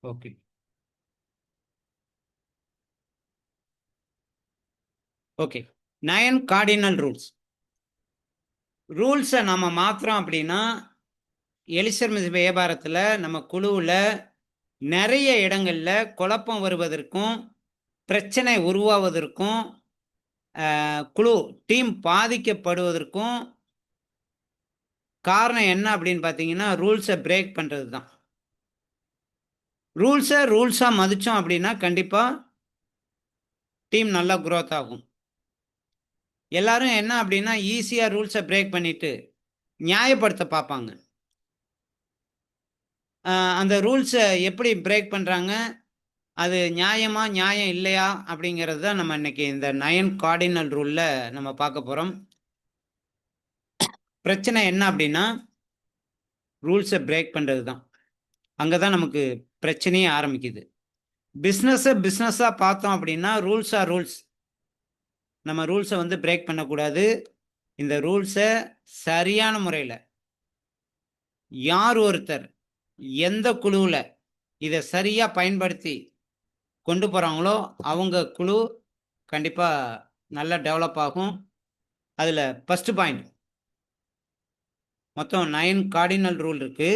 Okay. Okay. 9 cardinal rules. ரூல்ஸ நம்ம மாத்துறோம் அப்படின்னா, எலிசர்மிஸ் வியாபாரத்துல நம்ம குழுவுல நெறைய இடங்கள்ல குழப்பம் வருவதற்கும், பிரச்சனை உருவாவதற்கும், குழு டீம் பாதிக்கப்படுவதற்கும் காரணம் என்ன அப்படின்னு பார்த்தீங்கன்னா, ரூல்ஸ பிரேக் பண்றது தான். ரூல்ஸா மதிச்சோம் அப்படின்னா, கண்டிப்பா டீம் நல்லா குரோத் ஆகும். எல்லாரும் என்ன அப்படின்னா, ஈஸியா ரூல்ஸ பிரேக் பண்ணிட்டு, நியாயப்படுத்த பார்ப்பாங்க. அந்த ரூல்ஸ எப்படி பிரேக் பண்றாங்க? அது நியாயமா, நியாயம் இல்லையா? அப்படிங்கிறது தான் நம்ம இன்னைக்கு இந்த 9 கார்டினல் ரூல்ல நம்ம பார்க்க போறோம். பிரச்சனை என்ன அப்படின்னா, ரூல்ஸ பிரேக் பண்றது தான். அங்க தான் நமக்கு பிரச்சனையே ஆரம்பிக்குது. பிசினஸா பார்த்தோம் அப்படின்னா, ரூல்ஸ் ஆர் ரூல்ஸ். நம்ம ரூல்ஸ வந்து பிரேக் பண்ணக்கூடாது. இந்த ரூல்ஸ சரியான முறையில யார் ஒருத்தர் எந்த குழுவுல இத சரியா பயன்படுத்தி கொண்டு போறாங்களோ, அவங்க குழு கண்டிப்பா நல்லா டெவலப் ஆகும். அதுல ஃபர்ஸ்ட் பாயிண்ட் மொத்தம் 9 கார்டினல் ரூல் இருக்கு.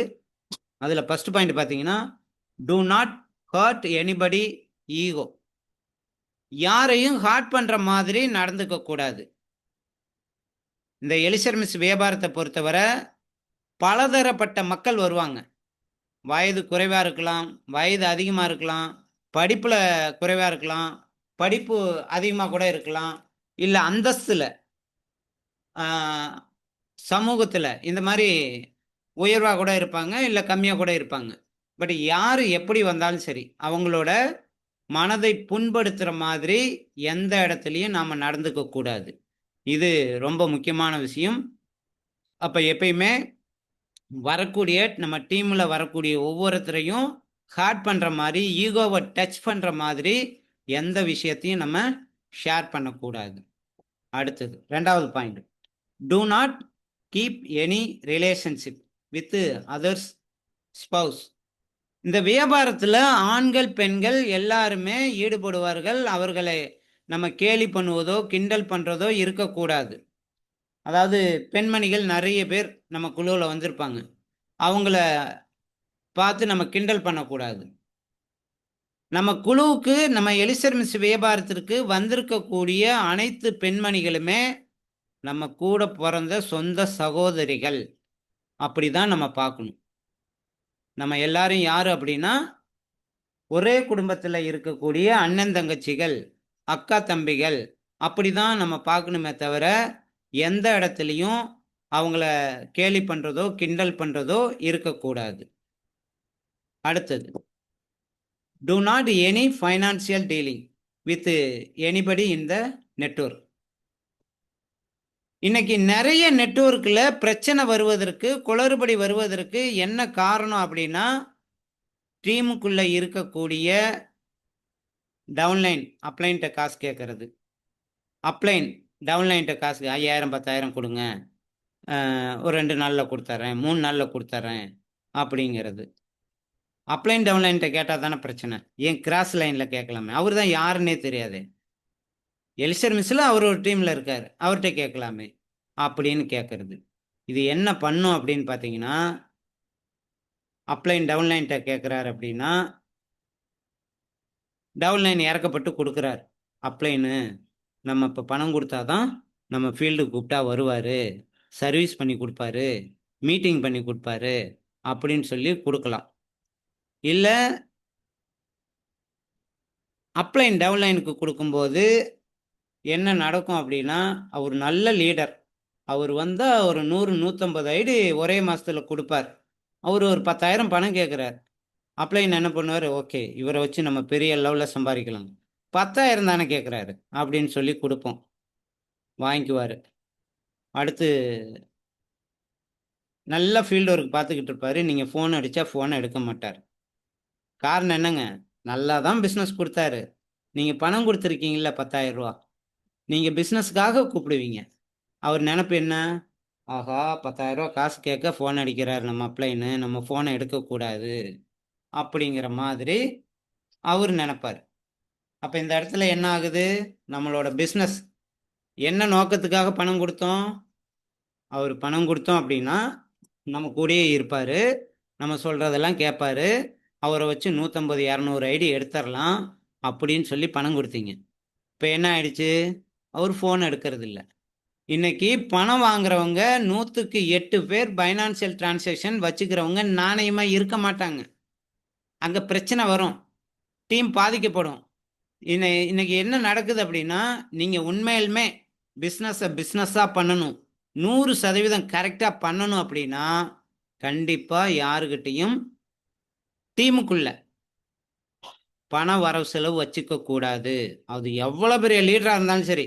அதுல ஃபர்ஸ்ட் பாயிண்ட் பார்த்தீங்கன்னா, do not hurt anybody ego. யாரையும் ஹர்ட் பண்ற மாதிரி நடந்துக்க கூடாது. இந்த எலிசர்மிஸ் வியாபாரத்தை பொறுத்தவரை பலதரப்பட்ட மக்கள் வருவாங்க. வயது குறைவா இருக்கலாம், வயது அதிகமா இருக்கலாம், படிப்புல குறைவா இருக்கலாம், படிப்பு அதிகமா கூட இருக்கலாம், இல்ல அந்தஸ்துல, சமூகத்துல இந்த மாதிரி உயர்வா கூட இருப்பாங்க, இல்ல கம்மியா கூட இருப்பாங்க. பட் யாரு எப்படி வந்தாலும் சரி, அவங்களோட மனதை புண்படுத்துற மாதிரி எந்த இடத்துலயும் நாம நடந்துக்க கூடாது. இது ரொம்ப முக்கியமான விஷயம். அப்ப எப்பயுமே வரக்கூடிய நம்ம டீம்ல வரக்கூடிய ஒவ்வொருத்தரையும் ஹர்ட் பண்ற மாதிரி, ஈகோவை டச் பண்ற மாதிரி எந்த விஷயத்தையும் நம்ம ஷேர் பண்ணக்கூடாது. அடுத்தது 2வது point. Do not keep any relationship with others spouse. இந்த வியாபாரத்துல ஆண்கள் பெண்கள் எல்லாருமே ஈடுபடுவார்கள். அவர்களை நம்ம கேலி பண்ணுவதோ கிண்டல் பண்றதோ இருக்கக்கூடாது. அதாவது பெண்மணிகள் நிறைய பேர் நம்ம குழுவில் வந்திருப்பாங்க. அவங்கள பார்த்து நம்ம கிண்டல் பண்ணக்கூடாது. நம்ம குழுவுக்கு நம்ம எலிசர்மிஸ் வியாபாரத்திற்கு வந்திருக்கக்கூடிய அனைத்து பெண்மணிகளுமே நம்ம கூட பிறந்த சொந்த சகோதரிகள். அப்படிதான் நம்ம பார்க்கணும். நம்ம எல்லாரும் யாரு அப்படின்னா, ஒரே குடும்பத்தில் இருக்கக்கூடிய அண்ணன் தங்கச்சிகள், அக்கா தம்பிகள், அப்படிதான் நம்ம பார்க்கணுமே தவிர எந்த இடத்துலையும் அவங்கள கேலி பண்றதோ கிண்டல் பண்றதோ இருக்கக்கூடாது. அடுத்தது, do not any financial dealing with anybody in the network. இன்னைக்கு நிறைய நெட்வொர்க்ல பிரச்சனை வருவதற்கு, குளறுபடி வருவதற்கு என்ன காரணம் அப்படின்னா, டீமுக்குள்ள இருக்கக்கூடிய டவுன்லைன் அப்ளைன்ட்ட காசு கேட்கறது. அப்ளைன் டவுன்லைன்ட்ட காசு 5000 10,000 கொடுங்க, ஒரு 2 நாள்ல கொடுத்துட்றேன், 3 நாள்ல கொடுத்துட்றேன் அப்படிங்கிறது. அப்ளைன் டவுன்லைன்ட்ட கேட்டா தானே பிரச்சனை. ஏன் கிராஸ் லைன்ல கேட்கலாமே? அவர் தான் யாருன்னே தெரியாது. எலிசர் மிஸ்ல அவர் ஒரு டீம்ல இருக்காரு, அவர்கிட்ட கேட்கலாமே அப்படின்னு கேட்கறது. இது என்ன பண்ணும் அப்படின்னு பார்த்தீங்கன்னா, அப்ளைன் டவுன்லைன்ட்ட கேட்குறாரு அப்படின்னா, டவுன்லைன் இறக்கப்பட்டு கொடுக்குறாரு. அப்ளைனு நம்ம இப்போ பணம் கொடுத்தா தான் நம்ம ஃபீல்டுக்கு கூப்பிட்டா வருவார், சர்வீஸ் பண்ணி கொடுப்பாரு, மீட்டிங் பண்ணி கொடுப்பாரு அப்படின்னு சொல்லி கொடுக்கலாம். இல்லை அப்ளைன் டவுன்லைனுக்கு கொடுக்கும்போது என்ன நடக்கும் அப்படின்னா, அவர் நல்ல லீடர். அவர் வந்தா ஒரு 100 150 ஐடி ஒரே மாசத்துல கொடுப்பார். அவர் ஒரு 10,000 பணம் கேட்குறார். அப்ளைன் என்ன பண்ணுவார், ஓகே இவரை வச்சு நம்ம பெரிய லெவலில் சம்பாதிக்கலாம், 10,000 தானே கேட்குறாரு அப்படின்னு சொல்லி கொடுப்போம், வாங்கிக்குவார். அடுத்து நல்ல ஃபீல்டு ஒர்க் பார்த்துக்கிட்டு இருப்பாரு. நீங்கள் ஃபோன் அடித்தா ஃபோனை எடுக்க மாட்டார். காரணம் என்னங்க? நல்லா தான் பிஸ்னஸ் கொடுத்தாரு. நீங்கள் பணம் கொடுத்துருக்கீங்கள 10,000 ரூபா, நீங்கள் பிஸ்னஸ்க்காக கூப்பிடுவீங்க. அவர் நினப்பு என்ன? ஆஹா 10,000 ரூபா காசு கேட்க ஃபோன் அடிக்கிறார் நம்ம அப்ளைனு, நம்ம ஃபோனை எடுக்கக்கூடாது அப்படிங்கிற மாதிரி அவர் நினைப்பாரு. அப்ப இந்த இடத்துல என்ன ஆகுது? நம்மளோட பிசினஸ் என்ன நோக்கத்துக்காக பணம் கொடுத்தோம்? அவர் பணம் கொடுத்தோம் அப்படின்னா, நம்ம கூடயே இருப்பாரு. நம்ம சொல்றதெல்லாம் கேட்பாரு. அவர வச்சு 150, 200 ஐடி எடுத்தரலாம் அப்படின்னு சொல்லி பணம் கொடுத்தீங்க. இப்ப என்ன ஆயிடுச்சு? அவர் ஃபோன் எடுக்கறதில்ல. இன்னைக்கு பணம் வாங்குறவங்க 100க்கு 8 பேர் பைனான்சியல் டிரான்சாக்ஷன் வச்சுக்கிறவங்க நாணயமா இருக்க மாட்டாங்க. அங்க பிரச்சனை வரும். டீம் பாதிக்கப்படும். இன்னைக்கு என்ன நடக்குது அப்படின்னா, நீங்க உண்மையிலுமே பிசினஸா பண்ணணும். 100% கரெக்டா பண்ணணும் அப்படின்னா, கண்டிப்பா யாருகிட்டயும் டீமுக்குள்ள பண வரவு செலவு வச்சுக்க கூடாது. அது எவ்வளவு பெரிய லீடரா இருந்தாலும் சரி.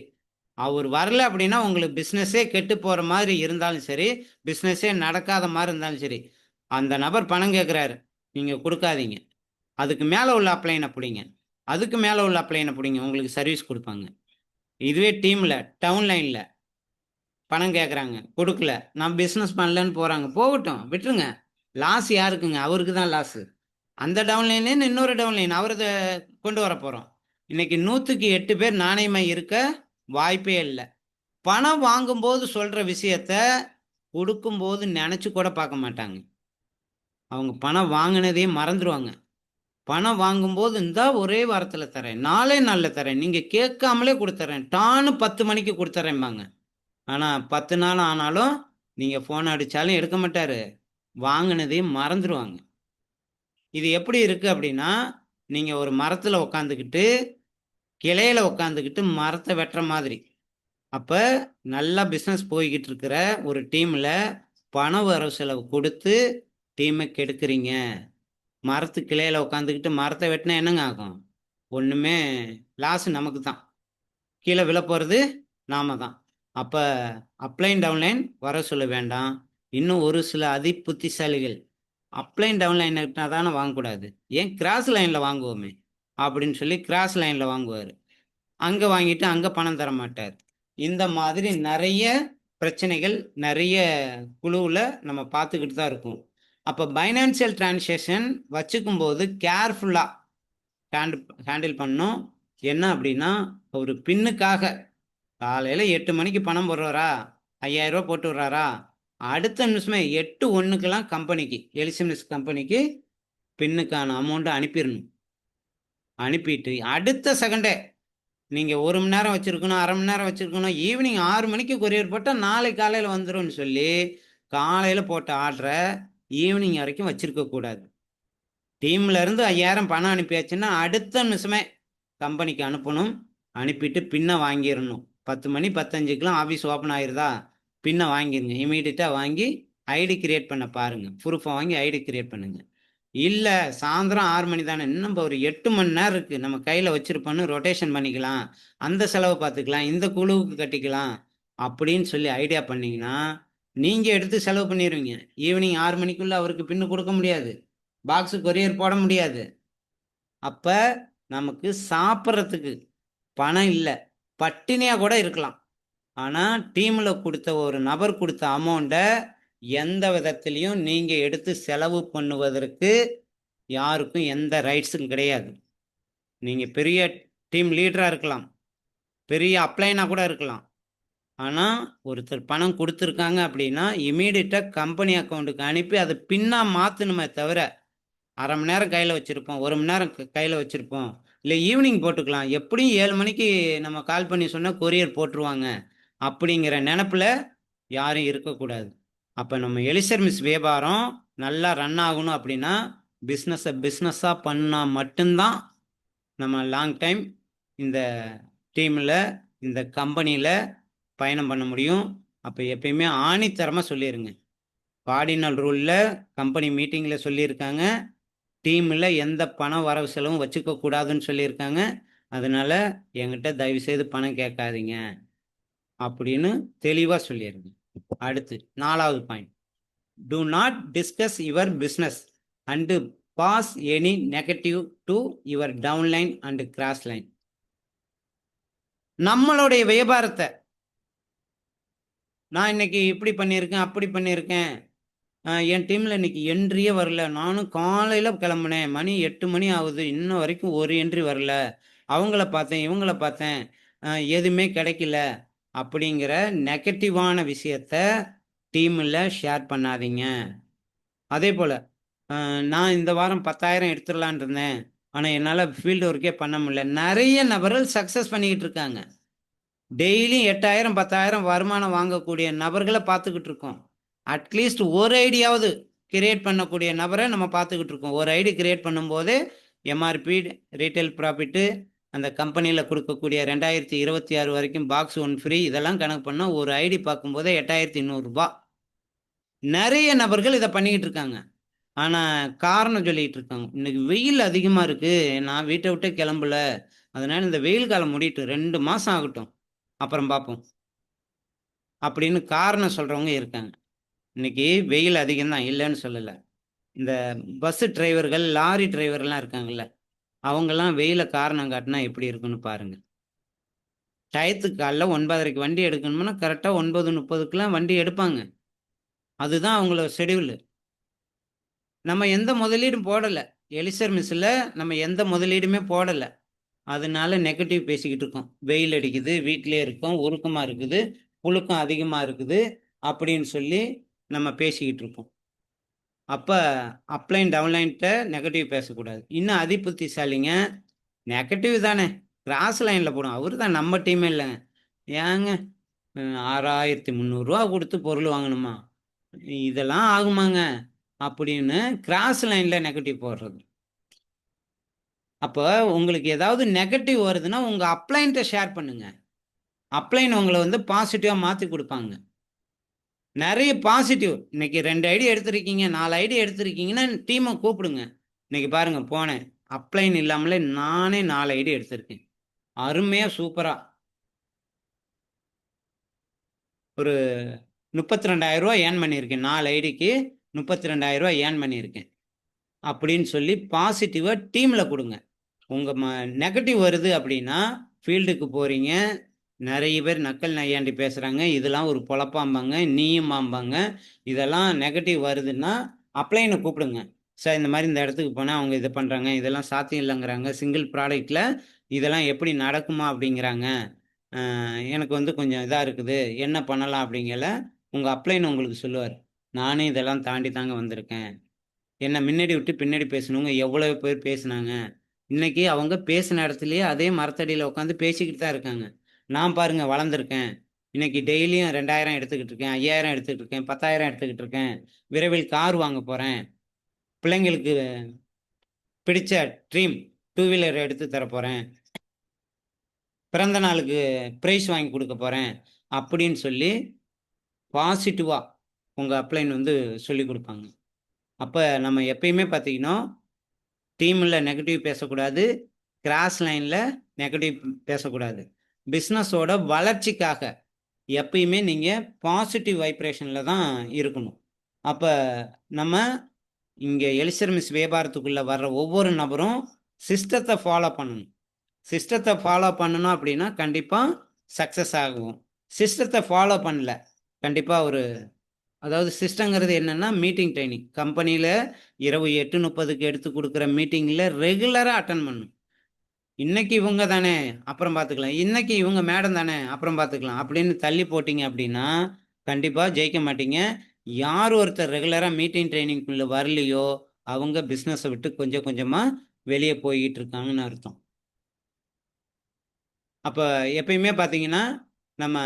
அவர் வரல அப்படின்னா உங்களுக்கு பிசினஸே கெட்டு போற மாதிரி இருந்தாலும் சரி, பிசினஸே நடக்காத மாதிரி இருந்தாலும் சரி, அந்த நபர் பணம் கேட்கிறாரு. நீங்க கொடுக்காதீங்க. அதுக்கு மேல உள்ள அப்ளைன புடிங்க. அதுக்கு மேல உள்ள அப்ளைன புடிங்க. உங்களுக்கு சர்வீஸ் குடுப்பாங்க. இதுவே டீம்ல, டவுன் லைன்ல பணம் கேட்குறாங்க. குடுக்கல. நான் பிசினஸ் பண்ணலன்னு போறாங்க. போகட்டும். விட்டுருங்க. லாஸ் யாருக்குங்க? அவருக்கு தான் லாஸு. அந்த டவுன் லைன்லேருந்து இன்னொரு டவுன் லைன் அவரத கொண்டு வரப்போறோம். இன்னைக்கு 100க்கு 8 பேர் நாணயமா இருக்க வாய்ப்பே இல்ல. பணம் வாங்கும்போது சொல்ற விஷயத்த, குடுக்கும்போது நெனச்சு கூட பார்க்க மாட்டாங்க. அவங்க பணம் வாங்குனதையே மறந்துருவாங்க. பணம் வாங்கும்போது, "இந்தா ஒரே வாரத்துல தரேன். 4 நாள்ல தரேன். நீங்க கேட்காமலே குடுத்துர்றேன். டான்னு 10 மணிக்கு குடுத்துர்றேன்பாங்க." ஆனா 10 நாள் ஆனாலும், நீங்க ஃபோன் அடிச்சாலும் எடுக்க மாட்டாரு. வாங்குனதையும் மறந்துருவாங்க. இது எப்படி இருக்கு அப்படின்னா, நீங்க ஒரு மரத்துல உட்காந்துக்கிட்டு, கிளையில உட்காந்துக்கிட்டு மரத்த வெட்டுற மாதிரி. அப்ப நல்லா பிசினஸ் போய்க்கிட்டு இருக்கிற ஒரு டீம்ல, பண வரவு செலவு குடுத்து, டீம கெடுக்குறீங்க. மரத்து கிளையில உட்காந்துக்கிட்டு மரத்த வெட்டுனா என்னங்க ஆகும்? ஒண்ணுமே லாஸ் நமக்கு தான். கீழ விழப்போறது நாம தான். அப்ப அப்லைன், டவுன்லைன் வர சொல்ல வேண்டாம். இன்னும் ஒரு சில புத்திசாலிகள், அப்லைன், டவுன்லைன் நெட்னா தானே வாங்கக்கூடாது. ஏன் கிராஸ் லைன்ல வாங்குவோமே! அப்படின்னு சொல்லி கிராஸ் லைன்ல வாங்குவாரு. அங்க வாங்கிட்டு அங்க பணம் தர மாட்டார். இந்த மாதிரி நெறைய பிரச்சனைகள், நெறைய குழுவுல நம்ம பார்த்துக்கிட்டு தான் இருக்கோம். அப்ப பைனான்சியல் டிரான்சாக்ஷன் வச்சுக்கும்போது கேர்ஃபுல்லா ஹேண்ட் ஹேண்டில் பண்ணணும். என்ன அப்படின்னா, ஒரு பின்னுக்காக காலையில 8 மணிக்கு பணம் போடுறாரா? ரூ. 5000 போட்டு விடுறாரா? அடுத்த நிமிஷமே 8:01க்கெல்லாம் கம்பெனிக்கு, எலிசிமினிஸ் கம்பெனிக்கு பின்னுக்கான அமௌண்ட்ட அனுப்பிறணும். அனுப்பிட்டு அடுத்த செகண்டே நீங்க 1 மணி நேரம் வச்சிருக்கணும், 1/2 மணி நேரம் வச்சிருக்கணும். ஈவினிங் 6 மணிக்கு கொரியர் போட்டா நாளைக்கு காலையில வந்துரும்னு சொல்லி, காலையில போட்ட ஆர்டர ஈவினிங் வரைக்கும் வச்சிருக்க கூடாது. டீம்ல இருந்து 5000 பணம் அனுப்பியாச்சுன்னா, அடுத்த நிமிஷமே கம்பெனிக்கு அனுப்பணும். அனுப்பிட்டு பின்ன வாங்கிரணும். 10 மணி 10:05க்குலாம் ஆஃபீஸ் ஓப்பன் ஆயிருதா? பின்ன வாங்கிருங்க. இம்மீடியட்டா வாங்கி ஐடி கிரியேட் பண்ண பாருங்க. ப்ரூஃப வாங்கி ஐடி கிரியேட் பண்ணுங்க. இல்ல சாயந்தரம் 6 மணி தானே. இன்னும் ஒரு 8 மணி நேரம் இருக்கு. நம்ம கையில வச்சிருப்போம்னு ரொட்டேஷன் பண்ணிக்கலாம். அந்த செலவ பார்த்துக்கலாம். இந்த குழுவுக்கு கட்டிக்கலாம். அப்படின்னு சொல்லி ஐடியா பண்ணீங்கன்னா, நீங்க எடுத்து செலவு பண்ணிருவீங்க. ஈவினிங் 6 மணிக்குள்ள அவருக்கு பின்னு குடுக்க முடியாது. பாக்ஸ் கொரியர் போட முடியாது. அப்ப நமக்கு சாப்பிடுறதுக்கு பணம் இல்ல. பட்டினியா கூட இருக்கலாம். ஆனா, டீம்ல குடுத்த ஒரு நபர் குடுத்த அமௌண்ட்ட எந்த விதத்திலயும் நீங்க எடுத்து செலவு பண்ணுவதற்கு யாருக்கும் எந்த ரைட்ஸும் கிடையாது. நீங்க பெரிய டீம் லீடரா இருக்கலாம். பெரிய அப்ளைனா கூட இருக்கலாம். ஆனா, ஒருத்தர் பணம் குடுத்துருக்காங்க அப்படின்னா, இம்மீடியட்டா கம்பெனி அக்கவுண்ட்க்கு அனுப்பி அத பின்னா மாத்தணுமே தவிர, 1/2 மணி நேரம் கையில வச்சிருப்போம். 1 மணி நேரம் கையில வச்சிருப்போம். இல்ல ஈவினிங் போட்டுக்கலாம். எப்படியும் 7 மணிக்கு நம்ம கால் பண்ணி சொன்னா கொரியர் போட்டுருவாங்க. அப்படிங்கிற நெனப்புல யாரும் இருக்கக்கூடாது. அப்ப நம்ம எலிசர் மிஸ் வியாபாரம் நல்லா ரன் ஆகணும் அப்படின்னா, பிசினஸா பண்ணா மட்டும் தான் நம்ம லாங் டைம் இந்த டீம்ல, இந்த கம்பெனில பயணம் பண்ண முடியும். அப்ப எப்பயுமே ஆணித்தரமா சொல்லிருங்க. கார்டினல் ரூல்ல கம்பெனி மீட்டிங்ல சொல்லியிருக்காங்க. டீம்ல எந்த பண வரவு செலவும் வச்சுக்க கூடாதுன்னு சொல்லியிருக்காங்க. அதனால என்கிட்ட தயவு செய்து பணம் கேட்காதீங்க. அப்படின்னு தெளிவா சொல்லிருங்க. அடுத்து 4வது point. Do not discuss your business and pass any negative to your downline and cross line. நம்மளுடைய வியாபாரத்த நான் இன்னைக்கு இப்படி பண்ணியிருக்கேன், அப்படி பண்ணியிருக்கேன். என் டீம்ல இன்னைக்கு என்ட்ரியே வரல. நானும் காலையில கிளம்புனேன். மணி 8 மணி ஆகுது. இன்ன வரைக்கும் ஒரு என்ட்ரி வரல. அவங்கள பார்த்தேன், இவங்கள பார்த்தேன். எதுவுமே கிடைக்கல. அப்படிங்கிற நெகட்டிவான விஷயத்த டீம்ல ஷேர் பண்ணாதீங்க. அதேபோல, நான் இந்த வாரம் 10,000 எடுத்துடலான்னு இருந்தேன். ஆனா, என்னால ஃபீல்ட் ஒர்க்கே பண்ண முடியல. நெறைய நபர்கள் சக்சஸ் பண்ணிக்கிட்டு இருக்காங்க. டெய்லியும் 8,000, 10,000 வருமானம் வாங்கக்கூடிய நபர்கள பார்த்துக்கிட்டு இருக்கோம். அட்லீஸ்ட் ஒரு ஐடியாவது கிரியேட் பண்ணக்கூடிய நபர நம்ம பார்த்துக்கிட்டு இருக்கோம். ஒரு ஐடி கிரியேட் பண்ணும்போதே எம்ஆர்பி, ரீட்டெயில் ப்ராஃபிட்டு, அந்த கம்பெனியில குடுக்கக்கூடிய 2026 வரைக்கும் பாக்ஸ் 1 ஃப்ரீ இதெல்லாம் கணக்கு பண்ணா ஒரு ஐடி பார்க்கும்போதே ரூ. 8,800. நெறைய நபர்கள் இத பண்ணிக்கிட்டு இருக்காங்க. ஆனா, காரணம் சொல்லிட்டு இருக்காங்க. இன்னைக்கு வெயில் அதிகமா இருக்கு. நான் வீட்ட விட்டே கிளம்பல. அதனால இந்த வெயில் காலம் முடியட்டும். 2 மாசம் ஆகட்டும். அப்புறம் பார்ப்போம். அப்படின்னு காரணம் சொல்றவங்க இருக்காங்க. இன்னைக்கு வெயில் அதிகம் தான், இல்லன்னு சொல்லல. இந்த பஸ் டிரைவர்கள், லாரி டிரைவர்லாம் இருக்காங்கல்ல, அவங்கலாம் வெயில காரணம் காட்டுனா எப்படி இருக்குன்னு பாருங்க. டயத்துக்கு காலைல 9:30க்கு வண்டி எடுக்கணும்னா, கரெக்ட்டா 9:30க்குலாம் வண்டி எடுப்பாங்க. அதுதான் அவங்களோட ஷெட்யூலு. நம்ம எந்த முதலீடும் போடல. எலிசர் மிஸ்ல நம்ம எந்த முதலீடுமே போடல. அதனால நெகட்டிவ் பேசிக்கிட்டு இருக்கோம். வெயில் அடிக்குது, வீட்லயே இருக்கோம், உருக்கமா இருக்குது, புழுக்கம் அதிகமா இருக்குது, அப்படின்னு சொல்லி நம்ம பேசிக்கிட்டு இருப்போம். அப்ப அப்லைன், டவுன்லைன்ட்ட நெகட்டிவ் பேசக்கூடாது. இன்னும் அதிபுத்திசாலிங்க, நெகட்டிவ் தானே, கிராஸ் லைன்ல போடும். அவரு தான் நம்ம டீமே இல்லங்க. ஏங்க ரூ. 6,300 குடுத்து பொருள் வாங்கணுமா? இதெல்லாம் ஆகுமாங்க? அப்படின்னு கிராஸ் லைன்ல நெகட்டிவ் போடுறது. அப்ப உங்களுக்கு ஏதாவது நெகட்டிவ் வருதுன்னா, உங்க அப்ளைன்ட்ட ஷேர் பண்ணுங்க. அப்ளைன் உங்கள வந்து பாசிட்டிவா மாத்தி குடுப்பாங்க. நெறைய பாசிட்டிவ். இன்னைக்கு 2 ஐடி எடுத்திருக்கீங்க, 4 ஐடி எடுத்திருக்கீங்கன்னா, டீம கூப்பிடுங்க. இன்னைக்கு பாருங்க போனேன். அப்ளைன் இல்லாமலே நானே 4 ஐடி எடுத்திருக்கேன். அருமையா சூப்பரா. ஒரு ரூ. 32,000 ஏர்ன் பண்ணியிருக்கேன். 4 ஐடிக்கு ரூ. 32,000 ஏர்ன் பண்ணியிருக்கேன். அப்படின்னு சொல்லி பாசிட்டிவா டீம்ல குடுங்க. உங்க நெகட்டிவ் வருது அப்படின்னா, ஃபீல்டுக்கு போறீங்க. நெறைய பேர் நக்கல் நையாண்டி பேசுறாங்க. இதெல்லாம் ஒரு பொழப்பாம்பாங்க. நீயுமாம்பாங்க. இதெல்லாம் நெகட்டிவ் வருதுன்னா, அப்ளைன கூப்பிடுங்க. சார் இந்த மாரி இந்த இடத்துக்கு போனா அவங்க இத பண்றாங்க. இதெல்லாம் சாத்தியம் இல்லங்கிறாங்க. சிங்கிள் ப்ராடக்ட்ல இதெல்லாம் எப்படி நடக்குமா? அப்படிங்கிறாங்க. எனக்கு வந்து கொஞ்சம் இதா இருக்குது. என்ன பண்ணலாம்? அப்படிங்கல உங்க அப்ளைன் உங்களுக்கு சொல்லுவாரு. நானே இதெல்லாம் தாண்டி தாங்க வந்திருக்கேன். என்ன முன்னாடி விட்டு பின்னாடி பேசினவங்க எவ்வளவு பேர் பேசினாங்க. இன்னைக்கு அவங்க பேசின இடத்திலேயே அதே மரத்தடியில உட்காந்து பேசிக்கிட்டு தான் இருக்காங்க. நான் பாருங்க வளர்ந்துருக்கேன். இன்னைக்கு டெய்லியும் 2,000 எடுத்துக்கிட்டு இருக்கேன். 5,000 எடுத்துக்கிட்டு இருக்கேன். 10,000 எடுத்துக்கிட்டு இருக்கேன். விரைவில் கார் வாங்க போறேன். பிள்ளைங்களுக்கு பிடிச்ச ட்ரீம் டூ வீலர் எடுத்து தரப்போறேன். பிறந்த நாளுக்கு பிரைஸ் வாங்கி குடுக்க போறேன். அப்படின்னு சொல்லி பாசிட்டிவா உங்க அப்ளைன் வந்து சொல்லிக் குடுப்பாங்க. அப்ப நம்ம எப்பயுமே பார்த்தீங்கன்னா, டீம்ல நெகட்டிவ் பேசக்கூடாது. கிராஸ் லைன்ல நெகட்டிவ் பேசக்கூடாது. பிசினஸோட வளர்ச்சிக்காக எப்பயுமே நீங்க பாசிட்டிவ் வைப்ரேஷன்ல தான் இருக்கணும். அப்ப நம்ம இங்க எலிசர் மிஸ் வியாபாரத்துக்குள்ள வர்ற ஒவ்வொரு நபரும் சிஸ்டத்த ஃபாலோ பண்ணணும். சிஸ்டத்த ஃபாலோ பண்ணணும் அப்படின்னா, கண்டிப்பா சக்சஸ் ஆகும். சிஸ்டத்த ஃபாலோ பண்ணல. கண்டிப்பா ஒரு அதாவது சிஸ்டங்கிறது என்னன்னா, மீட்டிங் ட்ரெய்னிங். கம்பெனியில இரவு 8:30க்கு எடுத்து குடுக்குற மீட்டிங்ல ரெகுலரா அட்டெண்ட் பண்ணணும். இன்னைக்கு இவங்க தானே, அப்புறம் பார்த்துக்கலாம். இன்னைக்கு இவங்க மேடம் தானே, அப்புறம் பார்த்துக்கலாம். அப்படின்னு தள்ளி போட்டீங்க அப்படின்னா, கண்டிப்பா ஜெயிக்க மாட்டீங்க. யார் ஒருத்தர் ரெகுலரா மீட்டிங் ட்ரெய்னிங்குள்ள வரலையோ, அவங்க பிசினஸ விட்டு கொஞ்சம் கொஞ்சமா வெளிய போயிட்டு இருக்காங்கன்னு அர்த்தம். அப்ப எப்பயுமே பார்த்தீங்கன்னா, நம்ம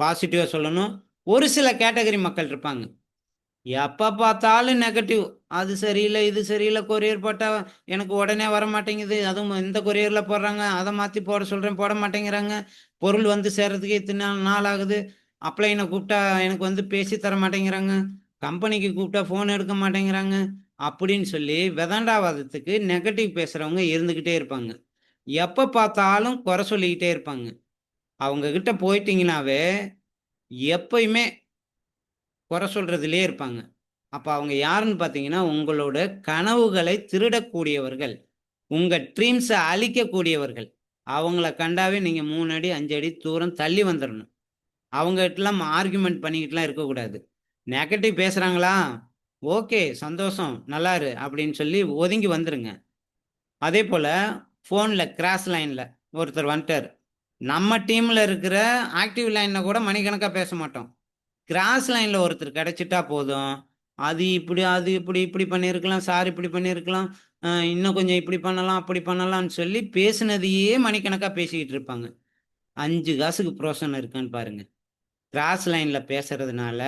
பாசிட்டிவா சொல்லணும். ஒரு சில கேட்டகரி மக்கள் இருப்பாங்க. எப்ப பார்த்தாலும் நெகட்டிவ். அது சரியில்ல, இது சரியில்ல, கொரியர் போட்டா எனக்கு உடனே வரமாட்டேங்குது. அதுவும் இந்த கொரியர்ல போடுறாங்க. அத மாத்தி போட சொல்றேன், போட மாட்டேங்கிறாங்க. பொருள் வந்து சேர்றதுக்கு இத்தன நாள் ஆகுது. அப்ளைன கூப்பிட்டா எனக்கு வந்து பேசி தர மாட்டேங்கிறாங்க. கம்பெனிக்கு கூப்பிட்டா ஃபோன் எடுக்க மாட்டேங்கிறாங்க. அப்படின்னு சொல்லி வெதண்டாவாதத்துக்கு நெகட்டிவ் பேசுறவங்க இருந்துகிட்டே இருப்பாங்க. எப்ப பார்த்தாலும் குறை சொல்லிக்கிட்டே இருப்பாங்க. அவங்க கிட்ட போயிட்டீங்கன்னாவே, எப்பயுமே குறை சொல்றதிலேயே இருப்பாங்க. அப்ப அவங்க யாருன்னு பார்த்தீங்கன்னா, உங்களோட கனவுகளை திருடக்கூடியவர்கள். உங்க ட்ரீம்ஸ அழிக்கக்கூடியவர்கள். அவங்கள கண்டாவே நீங்க 3 அடி, 5 அடி தூரம் தள்ளி வந்துரணும். அவங்ககிட்டலாம் ஆர்குமென்ட் பண்ணிக்கிட்டுலாம் இருக்கக்கூடாது. நெகட்டிவ் பேசுறாங்களா? ஓகே, சந்தோஷம், நல்லா இரு அப்படின்னு சொல்லி ஒதுங்கி வந்துருங்க. அதேபோல ஃபோன்ல கிராஸ் லைன்ல ஒருத்தர் வந்துட்டாரு. நம்ம டீம்ல இருக்கிற ஆக்டிவ் லைன்ல கூட மணிக்கணக்கா பேச மாட்டோம். கிராஸ் லைன்ல ஒருத்தர் கிடைச்சிட்டா போதும். அது இப்படி, அது இப்படி, இப்படி பண்ணியிருக்கலாம். சார் இப்படி பண்ணியிருக்கலாம். இன்னும் கொஞ்சம் இப்படி பண்ணலாம், அப்படி பண்ணலாம்ன்னு சொல்லி பேசினதையே மணிக்கணக்கா பேசிக்கிட்டு இருப்பாங்க. 5 காசுக்கு புரோசனம் இருக்கான்னு பாருங்க. கிராஸ் லைன்ல பேசுறதுனால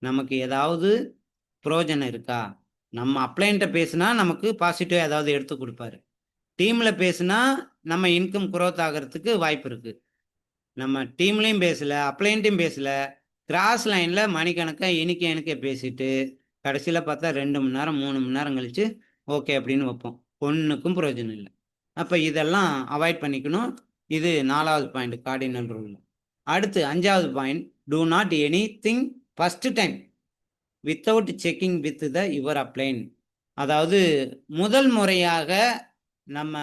நமக்கு ஏதாவது புரோஜனம் இருக்கா? நம்ம அப்ளையன்ட்ட பேசினா நமக்கு பாசிட்டிவா ஏதாவது எடுத்து குடுப்பாரு. டீம்ல பேசினா நம்ம இன்கம் குரோத் ஆகுறதுக்கு வாய்ப்பு இருக்கு. நம்ம டீம்லயும் பேசல, அப்ளையன்ட்டயும் பேசல. கிராஸ் லைன்ல மணிக்கணக்கா இனிக்க இனிக்க பேசிட்டு, கடைசியில பார்த்தா 2 மணி நேரம், 3 மணி நேரம் கழிச்சு, ஓகே அப்படின்னு வைப்போம். ஒண்ணுக்கும் பிரயோஜனம் இல்ல. அப்ப இதெல்லாம் அவாய்ட் பண்ணிக்கணும். இது 4வது பாயிண்ட் கார்டினல் ரூல். அடுத்து 5வது point, do not anything first time without checking with your upline. அதாவது முதல் முறையாக நம்ம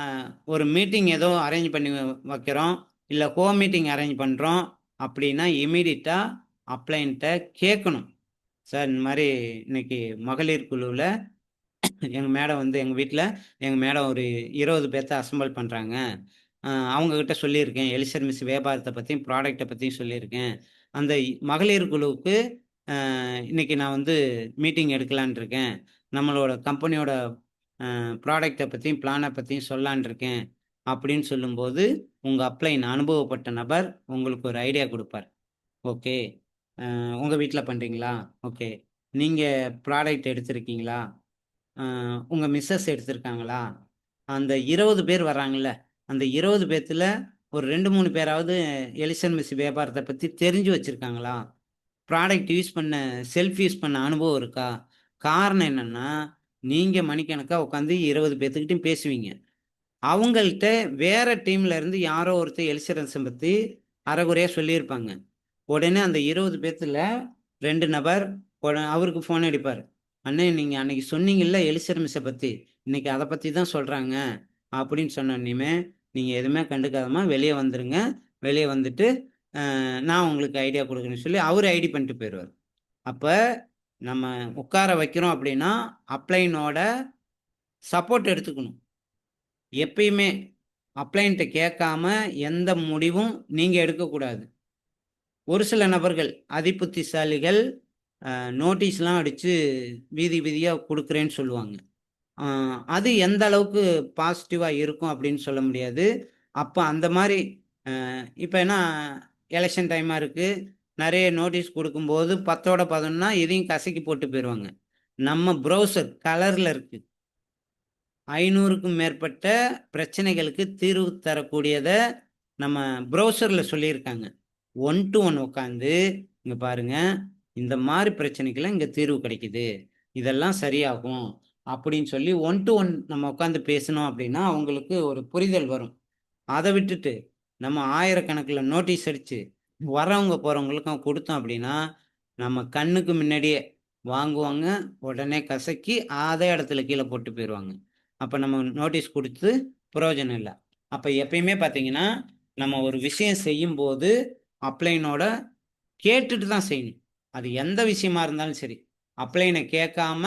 ஒரு மீட்டிங் ஏதோ அரேஞ்ச் பண்ணி வைக்கிறோம், இல்ல மீட்டிங் அரேஞ்ச் பண்றோம் அப்படின்னா இம்மீடியட்டா அப்ளையன்ட்ட கேட்கணும். சார் இந்த மாரி இன்னைக்கு மகளிர் குழுவுல எங்க வீட்ல எங்க மேடம் ஒரு 20 பேத்த அசெம்பிள் பண்றாங்க. அவங்க கிட்ட சொல்லியிருக்கேன். எலிசர் மிஸ் வியாபாரத்த பத்தியும், ப்ராடக்ட்ட பத்தியும் சொல்லியிருக்கேன். அந்த மகளிர் குழுவுக்கு இன்னைக்கு நான் மீட்டிங் எடுக்கலான்னு இருக்கேன். நம்மளோட கம்பெனியோட ப்ராடக்ட்ட பத்தியும், பிளான பத்தியும் சொல்லலான்னு இருக்கேன். அப்படின்னு சொல்லும்போது, உங்க அப்ளைன் அனுபவப்பட்ட நபர் உங்களுக்கு ஒரு ஐடியா குடுப்பார். ஓகே. உங்க வீட்ல பண்றீங்களா? ஓகே. நீங்க ப்ராடக்ட் எடுத்திருக்கீங்களா? அ உங்க மிஸ்ஸஸ் எடுத்திருக்காங்களா? அந்த 20 பேர் வர்றாங்கல்ல, அந்த 20 பேத்துல ஒரு 2, 3 பேராவது எலிசன் மிஸ் வியாபாரத்த பத்தி தெரிஞ்சு வச்சிருக்காங்களா? ப்ராடக்ட் யூஸ் பண்ண செல்ஃப் யூஸ் பண்ண அனுபவம் இருக்கா? காரணம் என்னன்னா, நீங்க மணிக்கணக்கா உட்காந்து 20 பேத்துக்கிட்டயும் பேசுவீங்க. அவங்கள்ட்ட வேற டீம்ல இருந்து யாரோ ஒருத்தர் எலிசரன்ஸ பத்தி அரைகுறையா சொல்லியிருப்பாங்க. உடனே அந்த 20 பேத்துல 2 நபர் அவருக்கு ஃபோன் அடிப்பாரு. "அண்ணே நீங்க அன்னைக்கு சொன்னீங்கல்ல எலிசர் மிஸ்ஸ பத்தி, இன்னைக்கு அத பத்தி தான் சொல்றாங்க." அப்படின்னு சொன்னோனையுமே, "நீங்க எதுவுமே கண்டுக்காதம்மா வெளிய வந்துருங்க. வெளிய வந்துட்டு, நான் உங்களுக்கு ஐடியா குடுக்குறேன்னு" சொல்லி அவரு ஐடி பண்ணிட்டு போயிருவாரு. அப்ப நம்ம உட்கார வைக்கிறோம் அப்படின்னா, அப்ளைனோட சப்போர்ட் எடுத்துக்கணும். எப்பயுமே அப்ளையன்ட்ட கேட்காம எந்த முடிவும் நீங்க எடுக்கக்கூடாது. ஒரு சில நபர்கள் அதிபுத்திசாலிகள் நோட்டீஸ்லாம் அடிச்சு வீதி வீதியா குடுக்குறேன்னு சொல்லுவாங்க. அ அது எந்த அளவுக்கு பாசிட்டிவா இருக்கும் அப்படின்னு சொல்ல முடியாது. அப்ப அந்த மாரி இப்ப ஏன்னா எலக்ஷன் டைமா இருக்கு. நெறைய நோட்டீஸ் குடுக்கும்போது 10ஓட 11னா இதையும் கசக்கி போட்டு போயிருவாங்க. நம்ம ப்ரௌசர் கலர்ல இருக்கு. 500க்கும் மேற்பட்ட பிரச்சனைகளுக்கு தீர்வு தரக்கூடியத நம்ம ப்ரௌசர்ல சொல்லியிருக்காங்க. ஒன் டூ ஒன் உட்காந்து, இங்க பாருங்க, இந்த மாரி பிரச்சனைக்கெல்லாம் இங்க தீர்வு கிடைக்குது. இதெல்லாம் சரியாகும். அப்படின்னு சொல்லி ஒன் டூ ஒன் நம்ம உட்காந்து பேசினோம் அப்படின்னா, அவங்களுக்கு ஒரு புரிதல் வரும். அத விட்டுட்டு, நம்ம ஆயிரக்கணக்குல நோட்டீஸ் அடிச்சு, வரவங்க போறவங்களுக்கும் குடுத்தோம் அப்படின்னா, நம்ம கண்ணுக்கு முன்னாடியே வாங்குவாங்க. உடனே கசக்கி அதே இடத்துல கீழ போட்டு போயிருவாங்க. அப்ப நம்ம நோட்டீஸ் குடுத்து பிரயோஜனம் இல்ல. அப்ப எப்பயுமே பார்த்தீங்கன்னா, நம்ம ஒரு விஷயம் செய்யும்போது, அப்ளைனோட கேட்டுட்டு தான் செய்யணும். அது எந்த விஷயமா இருந்தாலும் சரி. அப்ளைன கேட்காம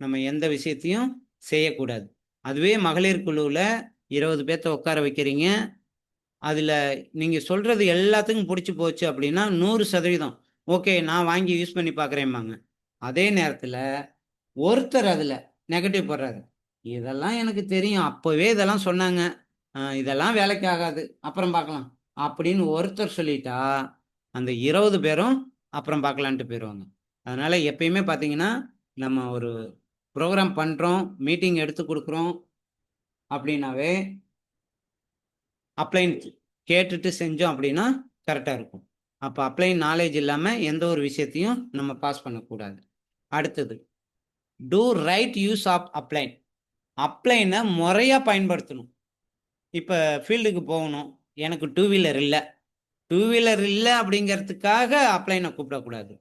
நம்ம எந்த விஷயத்தையும் செய்யக்கூடாது. அதுவே மகளிர் குழுவுல 20 பேத்த உட்கார வைக்கிறீங்க. அதுல நீங்க சொல்றது எல்லாத்துக்கும் புடிச்சு போச்சு அப்படின்னா, 100% ஓகே நான் வாங்கி யூஸ் பண்ணி பார்க்குறேன்பாங்க. அதே நேரத்துல ஒருத்தர் அதுல நெகட்டிவ் போடுறாரு. இதெல்லாம் எனக்கு தெரியும். அப்பவே இதெல்லாம் சொன்னாங்க. இதெல்லாம் வேலைக்கு ஆகாது. அப்புறம் பார்க்கலாம். அப்படின்னு ஒருத்தர் சொல்லிட்டா, அந்த 20 பேரும் அப்புறம் பார்க்கலான்ட்டு போயிருவாங்க. அதனால எப்பயுமே பார்த்தீங்கன்னா, நம்ம ஒரு புரோகிராம் பண்றோம், மீட்டிங் எடுத்து குடுக்குறோம் அப்படின்னாவே, அப்ளைன் கேட்டுட்டு செஞ்சோம் அப்படின்னா கரெக்ட்டா இருக்கும். அப்ப அப்ளைன் நாலேட்ஜ் இல்லாம எந்த ஒரு விஷயத்தையும் நம்ம பாஸ் பண்ணக்கூடாது. அடுத்தது, டூ ரைட் யூஸ் ஆஃப் அப்ளைன். அப்ளைன முறையா பயன்படுத்தணும். இப்ப ஃபீல்டுக்கு போகணும். எனக்கு 2 வீலர் இல்ல. 2 வீலர் இல்ல அப்படிங்கிறதுக்காக அப்ளைன கூப்பிடக்கூடாது.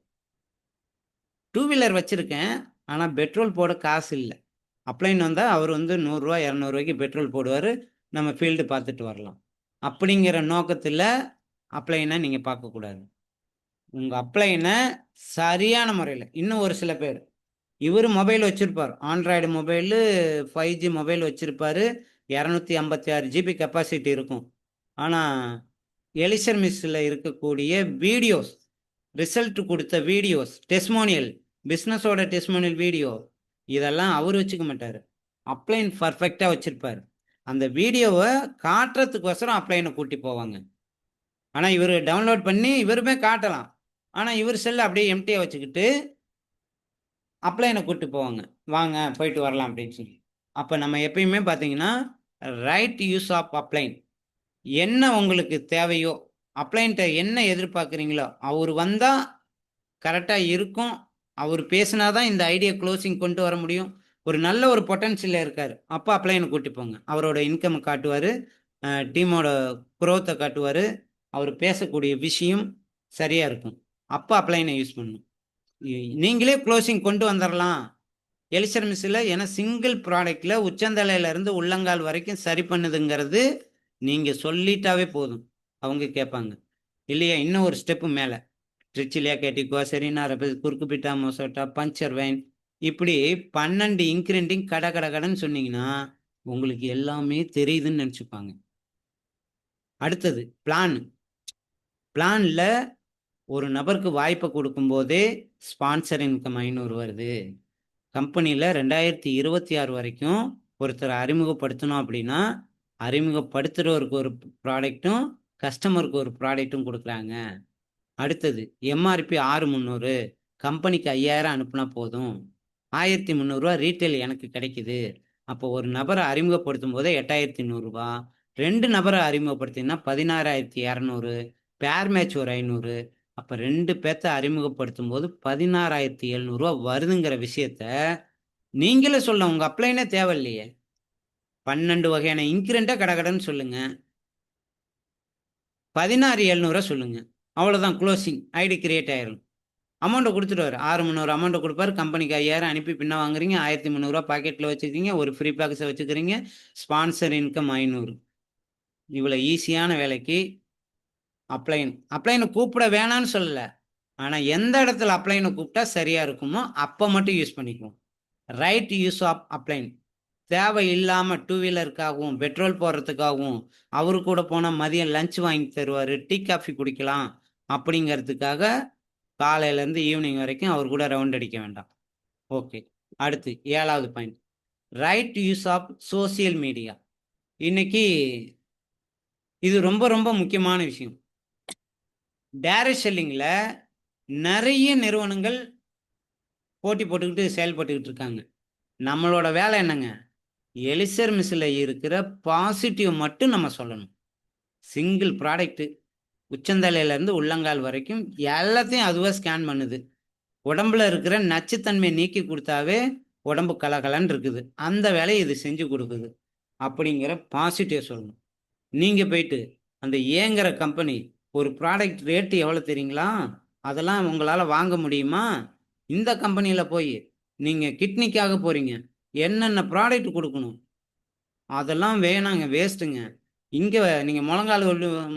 2 வீலர் வச்சிருக்கேன். ஆனா பெட்ரோல் போட காசு இல்ல. அப்ளைன் வந்தா அவரு ரூ. 100 ரூ. 200 பெட்ரோல் போடுவாரு. நம்ம ஃபீல்டு பார்த்துட்டு வரலாம். அப்படிங்கிற நோக்கத்துல அப்ளைன நீங்க பார்க்கக்கூடாது. உங்க அப்ளைனை சரியான முறையில் இன்னும் ஒரு சில பேர் இவர் மொபைல் வச்சிருப்பார், ஆண்ட்ராய்டு மொபைலு 5G மொபைல் வச்சிருப்பாரு, 256 ஜிபி கெப்பாசிட்டி இருக்கும். ஆனால் எலிசர் மிஸ்ஸில் இருக்கக்கூடிய வீடியோஸ், ரிசல்ட் கொடுத்த வீடியோஸ், டெஸ்மோனியல், பிஸ்னஸோட டெஸ்மோனியல் வீடியோ, இதெல்லாம் அவர் வச்சுக்க மாட்டார். அப்ளைன் பர்ஃபெக்டாக வச்சிருப்பார். அந்த வீடியோவை காட்டுறதுக்கோசரம் அப்ளைனை கூட்டி போவாங்க. ஆனால் இவர் டவுன்லோட் பண்ணி இவருமே காட்டலாம். ஆனால் இவர் செல்லை அப்படியே எம்டியாக வச்சுக்கிட்டு அப்ளைனை கூட்டி போவாங்க. வாங்க போயிட்டு வரலாம் அப்படின்னு சொல்லி. அப்போ நம்ம எப்பயுமே பார்த்தீங்கன்னா ரைட் யூஸ் ஆஃப் அப்ளைன். என்ன உங்களுக்கு தேவையோ, அப்ளைன்ட்ட என்ன எதிர்பார்க்குறீங்களோ, அவர் வந்தால் கரெக்டாக இருக்கும். அவர் பேசினாதான் இந்த ஐடியா க்ளோசிங் கொண்டு வர முடியும். ஒரு நல்ல ஒரு பொட்டன்ஷியலில் இருக்கார், அப்போ அப்ளைனை கூட்டி போங்க. அவரோட இன்கம் காட்டுவார், டீமோட குரோத்தை காட்டுவார், அவர் பேசக்கூடிய விஷயம் சரியாக இருக்கும். அப்போ அப்ளைனை யூஸ் பண்ணணும். நீங்களே க்ளோசிங் கொண்டு வந்துடலாம் எலிசர் மிஸ்ஸில். ஏன்னா சிங்கிள் ப்ராடக்டில் உச்சந்தலையிலேருந்து உள்ளங்கால் வரைக்கும் சரி பண்ணுதுங்கிறது நீங்கள் சொல்லிட்டாவே போதும், அவங்க கேட்பாங்க. இல்லையா இன்னும் ஒரு ஸ்டெப்பு மேலே, ட்ரிச்சிலியா கேட்டிக்கோ, சரினா குறுக்கு பிட்டா மொசோட்டா, பஞ்சர் வைன், இப்படி 12 இன்க்ரிடிங் கடை கடை கடைன்னு சொன்னீங்கன்னா உங்களுக்கு எல்லாமே தெரியுதுன்னு நினச்சிப்பாங்க. அடுத்தது பிளான். பிளானில் ஒரு நபருக்கு வாய்ப்பை கொடுக்கும்போதே ஸ்பான்சர் இன்கம் 500 வருது. கம்பெனியில் 2026 வரைக்கும் ஒருத்தரை அறிமுகப்படுத்தணும் அப்படின்னா அறிமுகப்படுத்துகிறவருக்கு ஒரு ப்ராடக்ட்டும் கஸ்டமருக்கு ஒரு ப்ராடக்ட்டும் கொடுக்குறாங்க. அடுத்தது எம்ஆர்பி 6300, கம்பெனிக்கு 5000 அனுப்புனா போதும், 1300 ரீட்டைல் எனக்கு கிடைக்குது. அப்போ ஒரு நபரை அறிமுகப்படுத்தும் போதே 8100, 2 நபரை அறிமுகப்படுத்தினா 16200, பேர் மேட்ச் ஒரு 500. அப்போ 2 பேர்த்த அறிமுகப்படுத்தும் போது 16700 வருதுங்கிற விஷயத்த நீங்களே சொல்ல உங்க அப்ளைனே தேவையில்லையே. 12 வகையான இன்கிரண்ட்டை கடகடன்னு சொல்லுங்க, 16700 சொல்லுங்க, அவ்வளோதான் க்ளோசிங். ஐடி கிரியேட் ஆயிரும். அமௌண்ட்டை கொடுத்துருவார், 6300 அமௌண்ட்டை கொடுப்பாரு. கம்பெனிக்கு 5000 அனுப்பி பின்ன வாங்குறீங்க, 1300 பாக்கெட்டில் வச்சுக்கிறீங்க, ஒரு ஃப்ரீ பேக்ஸை வச்சுக்கிறீங்க, ஸ்பான்சர் இன்கம் 500. இவ்வளோ ஈஸியான வேலைக்கு அப்ளைனை கூப்பிட வேணான்னு சொல்லலை, ஆனால் எந்த இடத்துல அப்ளைனை கூப்பிட்டா சரியாக இருக்குமோ அப்போ மட்டும் யூஸ் பண்ணிக்குவோம். Right use of upline. தேவை இல்லாமல் 2 வீலருக்காகவும் பெட்ரோல் போடுறதுக்காகவும் அவரு கூட போனால் மதியம் லஞ்ச் வாங்கி தருவார், டீ காஃபி குடிக்கலாம் அப்படிங்கிறதுக்காக காலையிலேருந்து ஈவினிங் வரைக்கும் அவர் கூட ரவுண்ட் அடிக்க வேண்டாம். ஓகே, அடுத்து 7வது point, right use of social media. இன்னைக்கு இது ரொம்ப ரொம்ப முக்கியமான விஷயம். டைரக்ட் செல்லிங்கில் நிறைய நிறுவனங்கள் போட்டி போட்டுக்கிட்டு செயல்பட்டுக்கிட்டு இருக்காங்க. நம்மளோட வேலை என்னங்க, எலிசர் மிஸ்ஸில் இருக்கிற பாசிட்டிவ் மட்டும் நம்ம சொல்லணும். சிங்கிள் ப்ராடக்ட்டு, உச்சந்தலையிலேருந்து உள்ளங்கால் வரைக்கும் எல்லாத்தையும் அதுவாக ஸ்கேன் பண்ணுது. உடம்புல இருக்கிற நச்சுத்தன்மையை நீக்கி கொடுத்தாவே உடம்பு கலகலன்னு இருக்குது. அந்த வேலையை இது செஞ்சு கொடுக்குது அப்படிங்கிற பாசிட்டிவ் சொல்லணும். நீங்கள் போயிட்டு அந்த ஏங்கிற கம்பெனி ஒரு ப்ராடக்ட் ரேட்டு எவ்வளோ தெரியுங்களா, அதெல்லாம் உங்களால் வாங்க முடியுமா? இந்த கம்பெனியில் போய் நீங்கள் கிட்னிக்காக போகிறீங்க, என்னென்ன ப்ராடக்ட் கொடுக்கணும், அதெல்லாம் வேணாங்க, வேஸ்ட்டுங்க. இங்கே நீங்கள் முழங்கால்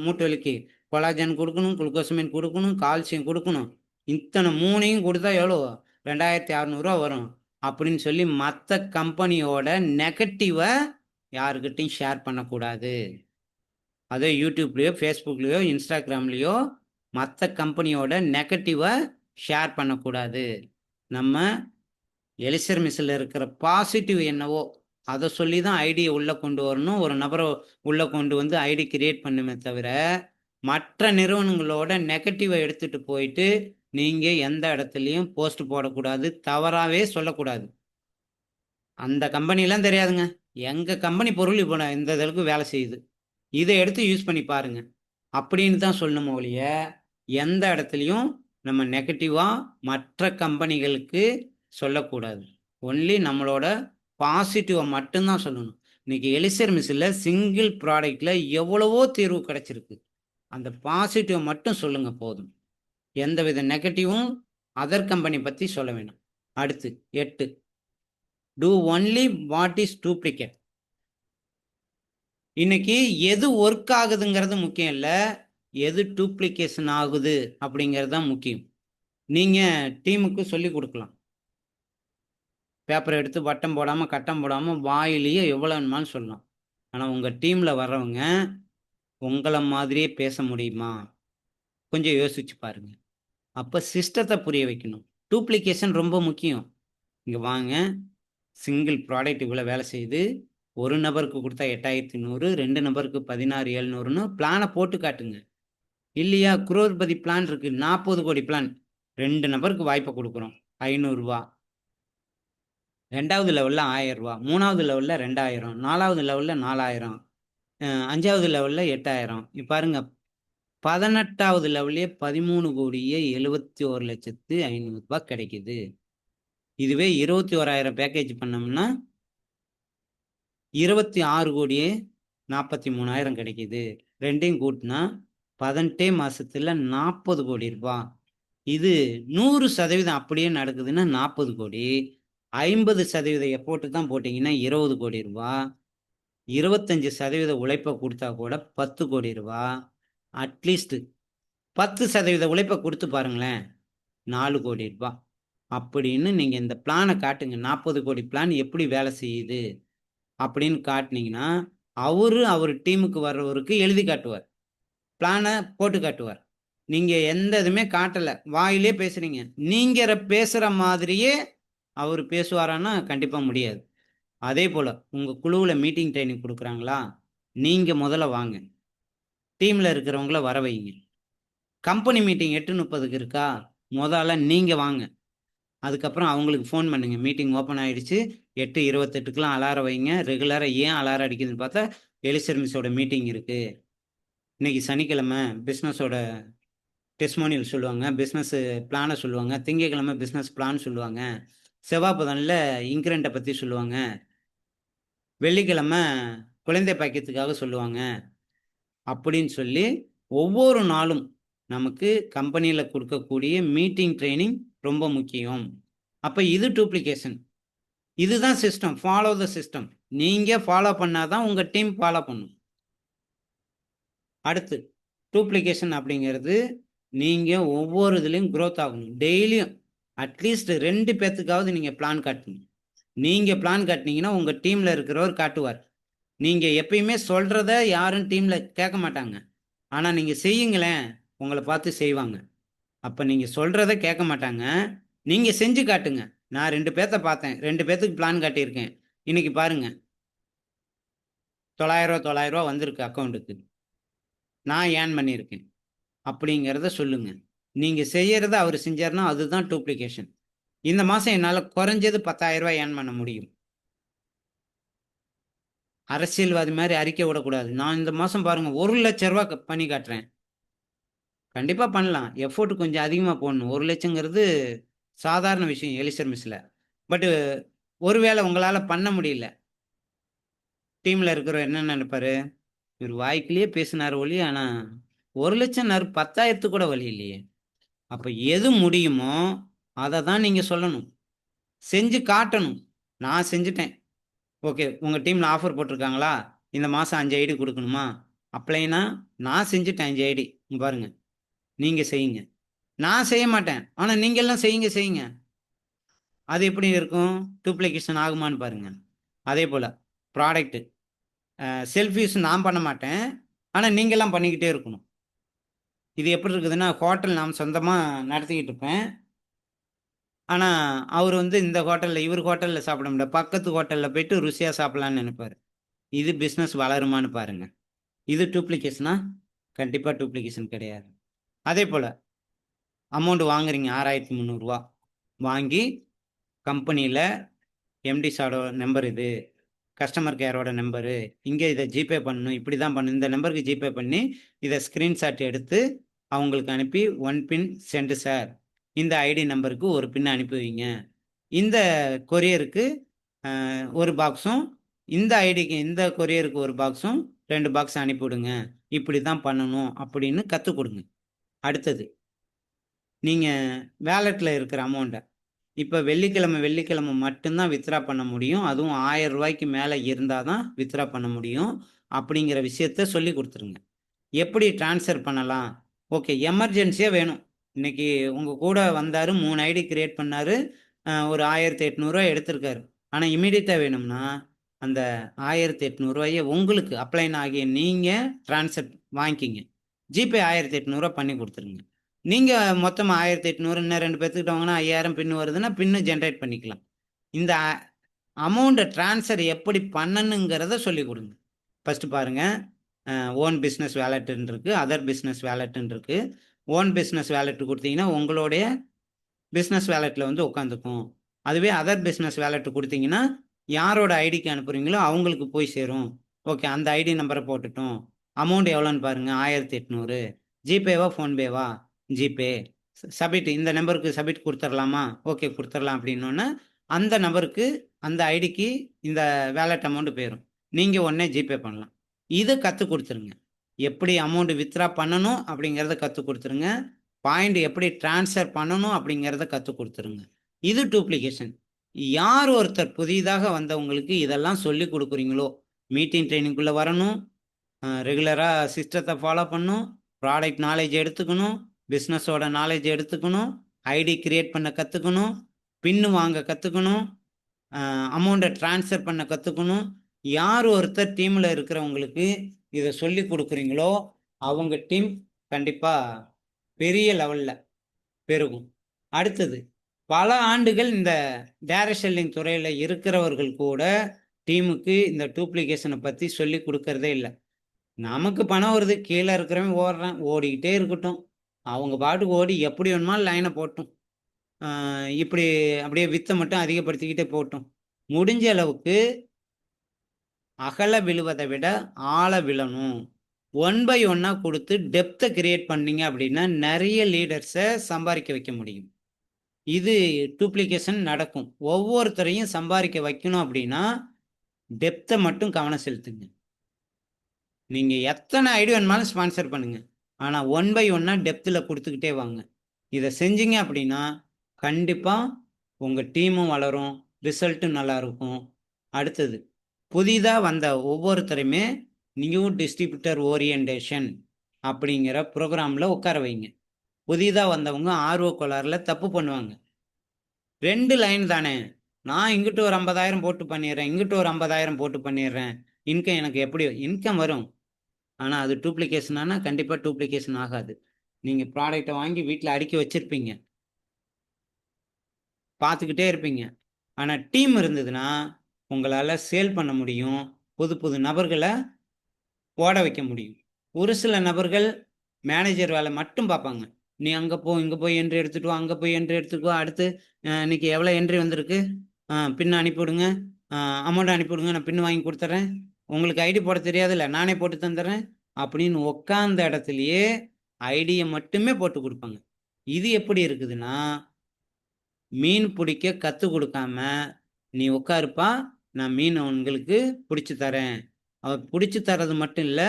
மூட்டு வலிக்கு கொலாஜன் கொடுக்கணும், குளுக்கோசமின் கொடுக்கணும், கால்சியம் கொடுக்கணும், இத்தனை 3ஐயும் கொடுத்தா எவ்வளோ, 2600 வரும் அப்படின்னு சொல்லி மற்ற கம்பெனியோட நெகட்டிவை யாருக்கிட்டையும் ஷேர் பண்ணக்கூடாது. அதே யூடியூப்லேயோ ஃபேஸ்புக்லேயோ இன்ஸ்டாகிராம்லேயோ மற்ற கம்பெனியோட நெகட்டிவை ஷேர் பண்ணக்கூடாது. நம்ம எலிசர் மிஸ்ஸில் இருக்கிற பாசிட்டிவ் என்னவோ அதை சொல்லி தான் ஐடியை உள்ளே கொண்டு வரணும். ஒரு நபரை உள்ளே கொண்டு வந்து ஐடி கிரியேட் பண்ணுமே தவிர மற்ற நிறுவனங்களோட நெகட்டிவை எடுத்துகிட்டு போயிட்டு நீங்கள் எந்த இடத்துலையும் போஸ்ட் போடக்கூடாது, தவறாகவே சொல்லக்கூடாது. அந்த கம்பெனிலாம் தெரியாதுங்க, எங்கள் கம்பெனி பொருள் இப்போ இந்த அளவுக்கு வேலை செய்யுது, இதை எடுத்து யூஸ் பண்ணி பாருங்க அப்படின்னு தான் சொல்லணும் ஒழிய எந்த இடத்துலையும் நம்ம நெகட்டிவாக மற்ற கம்பெனிகளுக்கு சொல்லக்கூடாது. ஒன்லி நம்மளோட பாசிட்டிவை மட்டும்தான் சொல்லணும். இன்னைக்கு எலிசர் மிஸ்ஸில் சிங்கிள் ப்ராடக்டில் எவ்வளவோ தீர்வு கிடைச்சிருக்கு, அந்த பாசிட்டிவை மட்டும் சொல்லுங்க போதும். எந்தவித நெகட்டிவும் அதர் கம்பெனி பற்றி சொல்ல வேணும். அடுத்து 8, do only what is duplicate. இன்னைக்கு எது ஒர்க் ஆகுதுங்கிறது முக்கியம் இல்லை, எது டூப்ளிகேஷன் ஆகுது அப்படிங்கிறது தான் முக்கியம். நீங்க டீமுக்கு சொல்லிக் குடுக்கலாம். பேப்பர் எடுத்து வட்டம் போடாம, கட்டம் போடாம வாயிலேயே எவ்வளோ வேணுமாலும் சொல்லலாம். ஆனா உங்க டீம்ல வர்றவங்க உங்கள மாதிரியே பேச முடியுமா? கொஞ்சம் யோசிச்சு பாருங்க. அப்ப சிஸ்டத்த புரிய வைக்கணும். டூப்ளிகேஷன் ரொம்ப முக்கியம். இங்க வாங்க, சிங்கிள் ப்ராடக்ட் இவ்வளோ வேலை செய்யுது. ஒரு நபருக்கு குடுத்தா 8,100, 2 நபருக்கு 16,700ன்னு பிளான போட்டு காட்டுங்க. இல்லையா, குரோர்பதி பிளான் இருக்கு. 40 கோடி பிளான். 2 நபருக்கு வாய்ப்ப குடுக்குறோம். ரூ. 500. 2வது லெவல்ல ரூ. 1000. 3வது லெவல்ல 2000. 4வது லெவல்ல 4000. 5வது லெவல்ல 8000. இப்ப பாருங்க, 18வது லெவல்லயே 13,71,500,000 கிடைக்குது. இதுவே 21,000 பேக்கேஜ் பண்ணோம்னா 26,43,00,000 கிடைக்குது. 2யும் கூட்டுனா 18 மாசத்துல ரூ. 40 கோடி. இது 100% அப்படியே நடக்குதுன்னா 40 கோடி. 50% எஃபோர்ட் தான் போட்டீங்கன்னா 20 கோடி ரூபாய். 25% உழைப்ப குடுத்தா கூட 10 கோடி ரூபாய். அட்லீஸ்ட் 10% உழைப்ப குடுத்து பாருங்களேன். 4 கோடி ரூபாய். அப்படின்னு நீங்க இந்த பிளான காட்டுங்க. 40 கோடி பிளான் எப்படி வேலை செய்யுது அப்படின்னு காட்டுனீங்கன்னா, அவர் டீமுக்கு வர்றவருக்கு எழுதி காட்டுவார். பிளான போட்டு காட்டுவார். நீங்க எந்த இதுவுமே காட்டல. வாயிலே பேசுறீங்க. நீங்க பேசுற மாதிரியே அவரு பேசுவாரான்னா, கண்டிப்பா முடியாது. அதேபோல உங்க குழுவுல மீட்டிங் ட்ரெய்னிங் குடுக்குறாங்களா? நீங்க முதல்ல வாங்க. டீம்ல இருக்கிறவங்கள வர வைங்க. கம்பெனி மீட்டிங் 8:30க்கு இருக்கா? மொதல்ல நீங்க வாங்க. அதுக்கப்புறம் அவங்களுக்கு ஃபோன் பண்ணுங்க. மீட்டிங் ஓப்பன் ஆயிடுச்சு. 8:28க்குலாம் அலாரம் வைங்க. ரெகுலரா ஏன் அலாரம் அடிக்குதுன்னு பார்த்தா, எலிசர் மிஸ்ஸோட மீட்டிங் இருக்கு. இன்னைக்கு சனிக்கிழமை பிசினஸோட டெஸ்டிமோனியல் சொல்லுவாங்க. பிசினஸ் பிளான சொல்லுவாங்க. திங்கட்கிழமை பிசினஸ் பிளான் சொல்லுவாங்க. செவ்வாய் புதன்ல இன்கிரிமெண்ட்ட பத்தி சொல்லுவாங்க. வெள்ளிக்கிழமை குழந்தை பாக்கியத்துக்காக சொல்லுவாங்க. அப்படின்னு சொல்லி ஒவ்வொரு நாளும் நமக்கு கம்பெனியில குடுக்கக்கூடிய மீட்டிங் ட்ரெய்னிங் ரொம்ப முக்கியம். அப்ப இது டூப்ளிகேஷன். இதுதான் சிஸ்டம். Follow the system. நீங்க ஃபாலோ பண்ணா தான் உங்க டீம் ஃபாலோ பண்ணும். அடுத்து டூப்ளிகேஷன் அப்படிங்கிறது, நீங்க ஒவ்வொரு இதுலயும் குரோத் ஆகணும். டெய்லியும் அட்லீஸ்ட் 2 பேத்துக்காவது நீங்க பிளான் காட்டணும். நீங்க பிளான் காட்டுனீங்கன்னா, உங்க டீம்ல இருக்கிறவர் காட்டுவார். நீங்க எப்பயுமே சொல்றத யாரும் டீம்ல கேட்க மாட்டாங்க. ஆனா நீங்க செய்யுங்களேன், உங்கள பார்த்து செய்வாங்க. அப்ப நீங்க சொல்றத கேட்க மாட்டாங்க. நீங்க செஞ்சு காட்டுங்க. நான் 2 பேத்த பார்த்தேன். 2 பேத்துக்கு பிளான் காட்டியிருக்கேன். இன்னைக்கு பாருங்க. ரூ. 900 900 வந்திருக்கு அக்கவுண்ட்டுக்கு. நான் ஏர்ன் பண்ணியிருக்கேன். அப்படிங்கிறத சொல்லுங்க. நீங்க செய்யறத அவரு செஞ்சாருன்னா, அதுதான் டூப்ளிகேஷன். இந்த மாசம் என்னால குறைஞ்சது ரூ. 10,000 ஏர்ன் பண்ண முடியும். அரசியல்வாதி மாரி அறிக்கை விடக்கூடாது. நான் இந்த மாசம் பாருங்க ரூ. 1,00,000 பண்ணி காட்டுறேன். கண்டிப்பா பண்ணலாம். எஃபோர்ட் கொஞ்சம் அதிகமா போடணும். 1,00,000ங்கிறது சாதாரண விஷயம் எலிசர் மிஸ்ல. பட் ஒருவேளை உங்களால பண்ண முடியல. டீம்ல இருக்கிறவர் என்ன நினைப்பாரு? இவரு வாய்க்கிலேயே பேசினாரு ஒழிய, ஆனா 1,00,000ன்னாரு 10,000த்துக்கு கூட வழி இல்லையே. அப்ப எது முடியுமோ, அத தான் நீங்க சொல்லணும். செஞ்சு காட்டணும். நான் செஞ்சுட்டேன். ஓகே. உங்க டீம்ல ஆஃபர் போட்டிருக்காங்களா? இந்த மாசம் 5 ஐடி குடுக்கணுமா? அப்ளைனா நான் செஞ்சுட்டேன் 5 ஐடி. இங்க பாருங்க. நீங்க செய்யுங்க. நான் செய்ய மாட்டேன். ஆனா நீங்க எல்லாம் செய்யுங்க, செய்யுங்க. அது எப்படி இருக்கும்? டூப்ளிகேஷன் ஆகுமான்னு பாருங்க. அதேபோல ப்ராடக்ட் செல்ஃப் யூஸ் நான் பண்ண மாட்டேன். ஆனா நீங்கலாம் பண்ணிக்கிட்டே இருக்கணும். இது எப்படி இருக்குதுன்னா, ஹோட்டல் நான் சொந்தமா நடத்திக்கிட்டு இருப்பேன். ஆனா, அவரு வந்து இந்த ஹோட்டல்ல இவரு ஹோட்டல்ல சாப்பிட முடியாது. பக்கத்து ஹோட்டல்ல போயிட்டு ருசியா சாப்பிடலான்னு நெனைப்பாரு. இது பிசினஸ் வளருமான்னு பாருங்க. இது டூப்ளிகேஷனா? கண்டிப்பா டூப்ளிகேஷன் கிடையாது. அதேபோல அமௌண்ட் வாங்குறீங்க ரூ. 6,300 வாங்கி கம்பெனியில எம்டி சாரோட நம்பர் இது. கஸ்டமர் கேரோட நம்பரு. இங்க இத ஜிபே பண்ணணும். இப்படி தான் பண்ணணும். இந்த நம்பருக்கு ஜிபே பண்ணி, இத ஸ்கிரீன்ஷாட் எடுத்து அவங்களுக்கு அனுப்பி, "1 பின் சென்ட் சார். இந்த ஐடி நம்பருக்கு ஒரு பின் அனுப்பி வைங்க. இந்த கொரியருக்கு 1 பாக்ஸும், இந்த ஐடிக்கு இந்த கொரியருக்கு 1 பாக்ஸும் 2 பாக்ஸ் அனுப்பிவிடுங்க. இப்படி தான் பண்ணணும்." அப்படின்னு கத்துக் குடுங்க. அடுத்தது, நீங்க வாலெட்ல இருக்கிற அமௌண்ட்ட இப்ப வெள்ளிக்கிழமை மட்டும் தான் வித்ட்ரா பண்ண முடியும். அதுவும் ரூ. 1000க்கு மேல இருந்தா தான் வித்ட்ரா பண்ண முடியும். அப்படிங்கிற விஷயத்த சொல்லிக் குடுத்துருங்க. எப்படி ட்ரான்ஸ்ஃபர் பண்ணலாம்? ஓகே. எமர்ஜென்சியா வேணும். இன்னைக்கு உங்க கூட வந்தாரு, 3 ஐடி கிரியேட் பண்ணாரு. ஒரு ரூ. 1800 எடுத்திருக்காரு. ஆனா இம்மீடியட்டா வேணும்னா, அந்த ரூ. 1800 உங்களுக்கு அப்ளைன் ஆகிய நீங்க ட்ரான்ஸ்ஃபர் வாங்கிக்கிங்க. ஜிபே ரூ. 1800 பண்ணி குடுத்துருங்க. நீங்க மொத்தமா 1800 இன்னும் 2 பேத்துக்கிட்ட வாங்குனா 5000 பின் வருதுன்னா, பின்னு ஜெனரேட் பண்ணிக்கலாம். இந்த அமௌண்ட்ட ட்ரான்ஸ்ஃபர் எப்படி பண்ணணுங்கிறத சொல்லிக் குடுங்க. ஃபர்ஸ்ட்டு பாருங்க. ஓன் பிசினஸ் வேலெட்ன்னு இருக்கு. அதர் பிசினஸ் வேலெட்ன்னு இருக்கு. ஓன் பிசினஸ் வேலெட் குடுத்தீங்கன்னா, உங்களுடைய பிசினஸ் வேலெட்ல வந்து உட்காந்துக்கும். அதுவே அதர் பிசினஸ் வேலெட் குடுத்தீங்கன்னா, யாரோட ஐடிக்கு அனுப்புறீங்களோ அவங்களுக்கு போய் சேரும். ஓகே. அந்த ஐடி நம்பர போட்டுட்டோம். அமௌண்ட் எவ்வளோன்னு பாருங்க. 1800. ஜிபேவா? ஃபோன்பேவா? ஜிபே. சப்மிட் இந்த நம்பருக்கு சப்மிட் குடுத்துறலாமா? ஓகே குடுத்துறலாம் அப்படின்னோன, அந்த நபருக்கு, அந்த ஐடிக்கு இந்த வேலெட் அமௌண்ட் போயிரும். நீங்க உடனே ஜிபே பண்ணலாம். இத கத்துக் குடுத்துருங்க. எப்படி அமௌண்ட் வித்ட்ரா பண்ணணும் அப்படிங்கிறத கத்துக் குடுத்துருங்க. பாயிண்ட் எப்படி ட்ரான்ஸ்ஃபர் பண்ணணும் அப்படிங்கிறத கத்துக் குடுத்துருங்க. இது டூப்ளிகேஷன். யார் ஒருத்தர் புதிதாக வந்தவங்களுக்கு இதெல்லாம் சொல்லிக் குடுக்குறீங்களோ, மீட்டிங் ட்ரெய்னிங்குள்ள வரணும், ரெகுலரா சிஸ்டத்த ஃபாலோ பண்ணணும், ப்ராடக்ட் நாலேட்ஜ் எடுத்துக்கணும், பிசினஸோட நாலேட்ஜ் எடுத்துக்கணும், ஐடி கிரியேட் பண்ண கத்துக்கணும், பின் வாங்க கத்துக்கணும், அமௌண்ட்ட ட்ரான்ஸ்ஃபர் பண்ண கத்துக்கணும். யார் ஒருத்தர் டீம்ல இருக்கிறவங்களுக்கு இத சொல்லிக் குடுக்குறீங்களோ, அவங்க டீம் கண்டிப்பா பெரிய லெவல்ல பெருகும். அடுத்தது, பல ஆண்டுகள் இந்த டைரக்ட் செல்லிங் துறையில இருக்கிறவர்கள் கூட, டீமுக்கு இந்த டூப்ளிகேஷன பத்தி சொல்லிக் குடுக்கிறதே இல்ல. நமக்கு பணம் வருது, கீழ இருக்கிறவன் ஓடுறான், ஓடிக்கிட்டே இருக்கட்டும். அவங்க பாட்டுக்கு ஓடி எப்படி வேணுமாலும் லைன போட்டும். அ இப்படி அப்படியே வித்த மட்டும் அதிகப்படுத்திக்கிட்டே போட்டும். முடிஞ்ச அளவுக்கு அகல விழுவத விட ஆழ விழணும். ஒன் பை ஒன்னா குடுத்து டெப்த்த கிரியேட் பண்ணீங்க அப்படின்னா, நெறைய லீடர்ஸ சம்பாரிக்க வைக்க முடியும். இது டூப்ளிகேஷன் நடக்கும். ஒவ்வொருத்தரையும் சம்பாரிக்க வைக்கணும் அப்படின்னா, டெப்த்த மட்டும் கவனம் செலுத்துங்க. நீங்க எத்தன ஐடி வேணுமாலும் ஸ்பான்சர் பண்ணுங்க. ஆனா, ஒன் பை ஒன்னா டெப்த்ல குடுத்துக்கிட்டே வாங்க. இத செஞ்சீங்க அப்படின்னா, கண்டிப்பா உங்க டீமும் வளரும். ரிசல்ட்டும் நல்லா இருக்கும். அடுத்தது, புதிதா வந்த ஒவ்வொருத்தரையுமே நியூ டிஸ்ட்ரிபியூட்டர் ஓரியன்டேஷன் அப்படிங்கிற புரோகிராம்ல உட்கார வைங்க. புதிதா வந்தவங்க ஆர்வ கோளாறுல தப்பு பண்ணுவாங்க. 2 லைன் தானே. நான் இங்கிட்டு ஒரு 50,000 போட்டு பண்ணிர்றேன். இங்கிட்டு ஒரு 50,000 போட்டு பண்ணிர்றேன். இன்கம் எனக்கு எப்படி இன்கம் வரும். ஆனா அது டூப்ளிகேஷன் ஆனா கண்டிப்பா டூப்ளிகேஷன் ஆகாது. நீங்க ப்ராடக்ட்ட வாங்கி வீட்ல அடுக்கி வச்சிருப்பீங்க. பார்த்துக்கிட்டே இருப்பீங்க. ஆனா டீம் இருந்ததுன்னா, உங்களால சேல் பண்ண முடியும். புது புது நபர்கள ஓட வைக்க முடியும். ஒரு சில நபர்கள் மேனேஜர் வேலை மட்டும் பார்ப்பாங்க. நீ அங்க போ, இங்க போய் என்ட்ரி எடுத்துட்டு வா, அங்க போய் என்ட்ரி எடுத்துட்டு வா. அடுத்து இன்னைக்கு எவ்வளோ என்ட்ரி வந்திருக்கு? பின் அனுப்பிவிடுங்க. அ அமௌண்ட் அனுப்பிவிடுங்க. நான் பின் வாங்கி குடுத்துர்றேன். உங்களுக்கு ஐடி போட தெரியாதுல்ல, நானே போட்டு தந்துர்றேன். அப்படின்னு உட்கார்ந்த இடத்திலேயே ஐடிய மட்டுமே போட்டு குடுப்பாங்க. இது எப்படி இருக்குதுன்னா, மீன் பிடிக்க கத்துக் குடுக்காம, "நீ உட்காருப்பா, நான் மீன் உங்களுக்கு புடிச்சு தரேன்." புடிச்சு தர்றது மட்டும் இல்ல,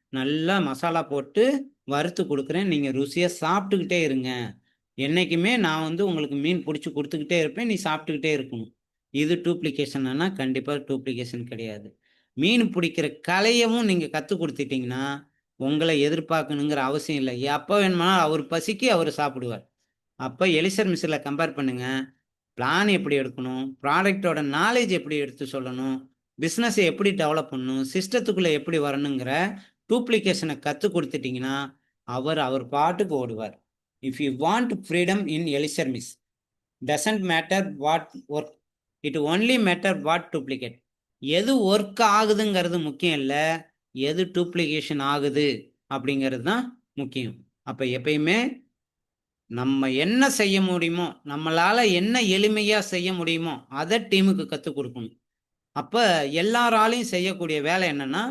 நல்லா மசாலா போட்டு வறுத்து குடுக்குறேன். நீங்க ருசியா சாப்பிட்டுக்கிட்டே இருங்க. என்னைக்குமே நான் வந்து உங்களுக்கு மீன் புடிச்சு குடுத்துக்கிட்டே இருப்பேன். நீ சாப்பிட்டுக்கிட்டே இருக்கணும். இது டூப்ளிகேஷனான்னா, கண்டிப்பா டூப்ளிகேஷன் கிடையாது. மீன் பிடிக்கிற கலையவும் நீங்க கத்துக் குடுத்துட்டீங்கன்னா, உங்கள எதிர்பார்க்கணுங்கிற அவசியம் இல்ல. எப்ப வேணுமானாலும் அவர் பசிக்கு அவரு சாப்பிடுவார். அப்ப எலிசர் மிஸ்ர கம்பேர் பண்ணுங்க. பிளான் எப்படி எடுக்கணும்? ப்ராடக்ட்டோட நாலேட்ஜ் எப்படி எடுத்து சொல்லணும்? பிசினஸ எப்படி டெவலப் பண்ணணும்? சிஸ்டத்துக்குள்ள எப்படி வரணுங்கிற டூப்ளிகேஷன கத்துக் குடுத்துட்டீங்கன்னா, அவர் பாட்டுக்கு ஓடுவார். If you want freedom in எலிசர் மிஸ், doesn't matter what work. It only matter what duplicate. எது ஒர்க் ஆகுதுங்கிறது முக்கியம் இல்ல. எது டூப்ளிகேஷன் ஆகுது அப்படிங்கிறது தான் முக்கியம். அப்ப எப்பயுமே நம்ம என்ன செய்ய முடியுமோ, நம்மளால என்ன எளிமையா செய்ய முடியுமோ, அத டீமுக்கு கத்துக் குடுக்கணும். அப்ப எல்லாராலயும் செய்யக்கூடிய வேலை என்னன்னா,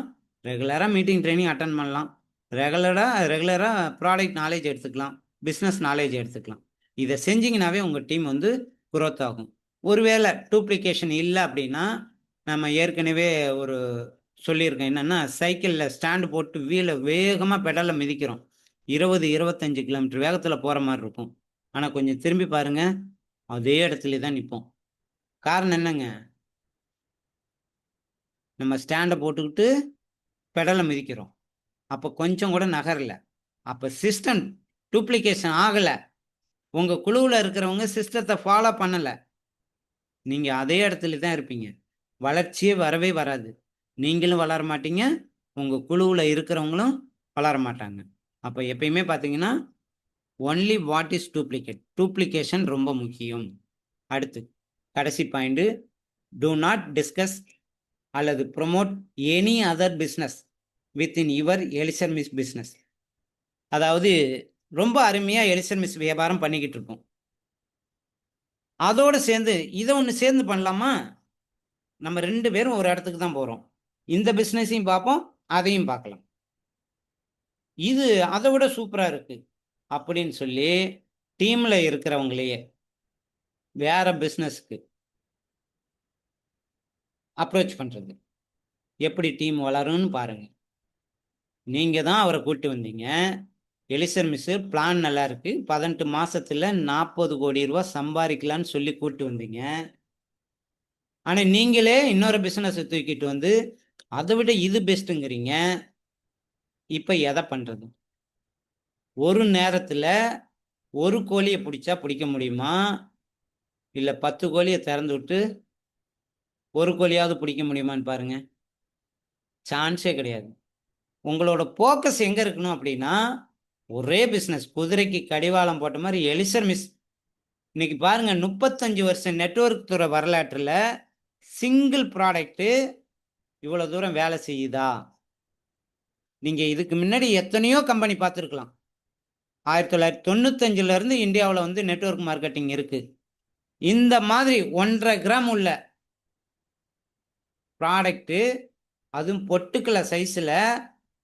ரெகுலரா மீட்டிங், ட்ரெய்னிங் அட்டெண்ட் பண்ணலாம். ரெகுலரா ரெகுலரா ப்ராடக்ட் நாலேட்ஜ் எடுத்துக்கலாம். பிசினஸ் நாலேட்ஜ் எடுத்துக்கலாம். இத செஞ்சீங்கன்னாவே உங்க டீம் வந்து குரோத் ஆகும். ஒருவேள டூப்ளிகேஷன் இல்ல அப்டின்னா, நம்ம ஏற்கனவே ஒரு சொல்லியிருக்கேன். என்னன்னா, சைக்கிள்ல ஸ்டாண்ட் போட்டு வீல வேகமா பெடல மிதிக்கிறோம். 20, 25 கிலோமீட்டர் வேகத்துல போற மாரி இருக்கும். ஆனா கொஞ்சம் திரும்பி பாருங்க, அதே இடத்திலே தான் நிப்போம். காரணம் என்னங்க? நம்ம ஸ்டாண்ட போட்டுக்கிட்டு பெடல மிதிக்கிறோம். அப்போ கொஞ்சம் கூட நகரல. அப்போ சிஸ்டம் டூப்ளிகேஷன் ஆகல. உங்க குழுவுல இருக்கிறவங்க சிஸ்டத்தை ஃபாலோ பண்ணல. நீங்க அதே இடத்துல தான் இருப்பீங்க. வளர்ச்சியே வரவே வராது. நீங்களும் வளர மாட்டீங்க, உங்க குழுவுல இருக்கிறவங்களும் வளர மாட்டாங்க. அப்ப எப்பயுமே பார்த்தீங்கன்னா, only what is duplicate. Duplication ரொம்ப முக்கியம். அடுத்து கடைசி பாயிண்ட், டூ நாட் டிஸ்கஸ் அல்லது promote any other business within your elixir miss business. அதாவது ரொம்ப அருமையா எலிசர் மிஸ் வியாபாரம் பண்ணிக்கிட்டு இருக்கோம். அதோட சேர்ந்து இதை ஒன்று சேர்ந்து பண்ணலாமா? நம்ம 2 பேரும் ஒரு இடத்துக்கு தான் போறோம். இந்த பிசினஸையும் பார்ப்போம், அதையும் பார்க்கலாம். இது அதை விட சூப்பரா இருக்கு அப்படின்னு சொல்லி டீம்ல இருக்கிறவங்களையே வேற பிசினஸ்க்கு அப்ரோச் பண்றது. எப்படி டீம் வளரும்னு பாருங்க. நீங்க தான் அவரை கூட்டி வந்தீங்க. எலிசர் மிஸ் பிளான் நல்லா இருக்கு, 18 மாசத்துல 40 கோடி ரூபாய் சம்பாதிக்கலான்னு சொல்லி கூட்டி வந்தீங்க. ஆனா நீங்களே இன்னொரு பிசினஸ் தூக்கிட்டு வந்து அதை விட இது பெஸ்ட்டுங்கிறீங்க. இப்ப எதை பண்றது? ஒரு நேரத்துல ஒரு கோழியை பிடிச்சா பிடிக்க முடியுமா, இல்ல 10 கோழியை திறந்து விட்டு ஒரு கோழியாவது பிடிக்க முடியுமான்னு பாருங்க. சான்ஸே கிடையாது. உங்களோட போக்கஸ் எங்க இருக்கணும் அப்படின்னா, ஒரே பிசினஸ், குதிரைக்கு கடிவாளம் போட்ட மாதிரி எலிசர் மிஸ். இன்னைக்கு பாருங்க, 35 வருஷம் நெட்வொர்க் துறை வரலாற்றுல சிங்கிள் ப்ராடக்ட் இவ்வளவு தூரம் வேலை செய்யுதா? நீங்க இதுக்கு முன்னாடி எத்தனையோ கம்பெனி பார்த்துருக்கலாம். 1995 இருந்து இந்தியாவில் வந்து நெட்வொர்க் மார்க்கெட்டிங் இருக்கு. இந்த மாதிரி 1.5 கிராம் உள்ள ப்ராடக்ட், அதுவும் பொட்டுக்கலை சைஸ்ல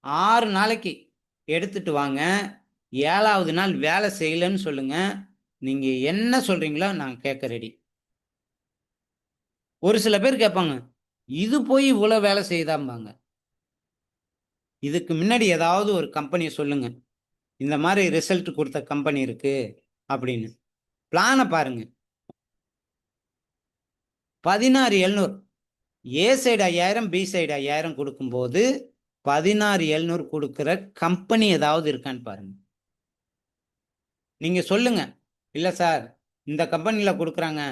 6 நாளைக்கு எடுத்துட்டு வாங்க, 7வது நாள் வேலை செய்யலன்னு சொல்லுங்க, நீங்க என்ன சொல்றீங்களோ நான் கேட்க ரெடி. ஒரு சில பேர் கேட்பாங்க, இது போய் இவ்வளவு வேலை செய்தாம்பாங்க. இதுக்கு முன்னாடி ஏதாவது ஒரு கம்பெனியை சொல்லுங்க இந்த மாதிரி ரிசல்ட் கொடுத்த கம்பெனி இருக்கு அப்படின்னு. பிளானை பாருங்க. 16,700 ஏ சைடு 5,000 பி சைடு 5,000 கொடுக்கும்போது 16,700 கொடுக்குற கம்பெனி ஏதாவது இருக்கான்னு பாருங்க. நீங்க சொல்லுங்க, இல்ல சார் இந்த கம்பெனில கொடுக்குறாங்க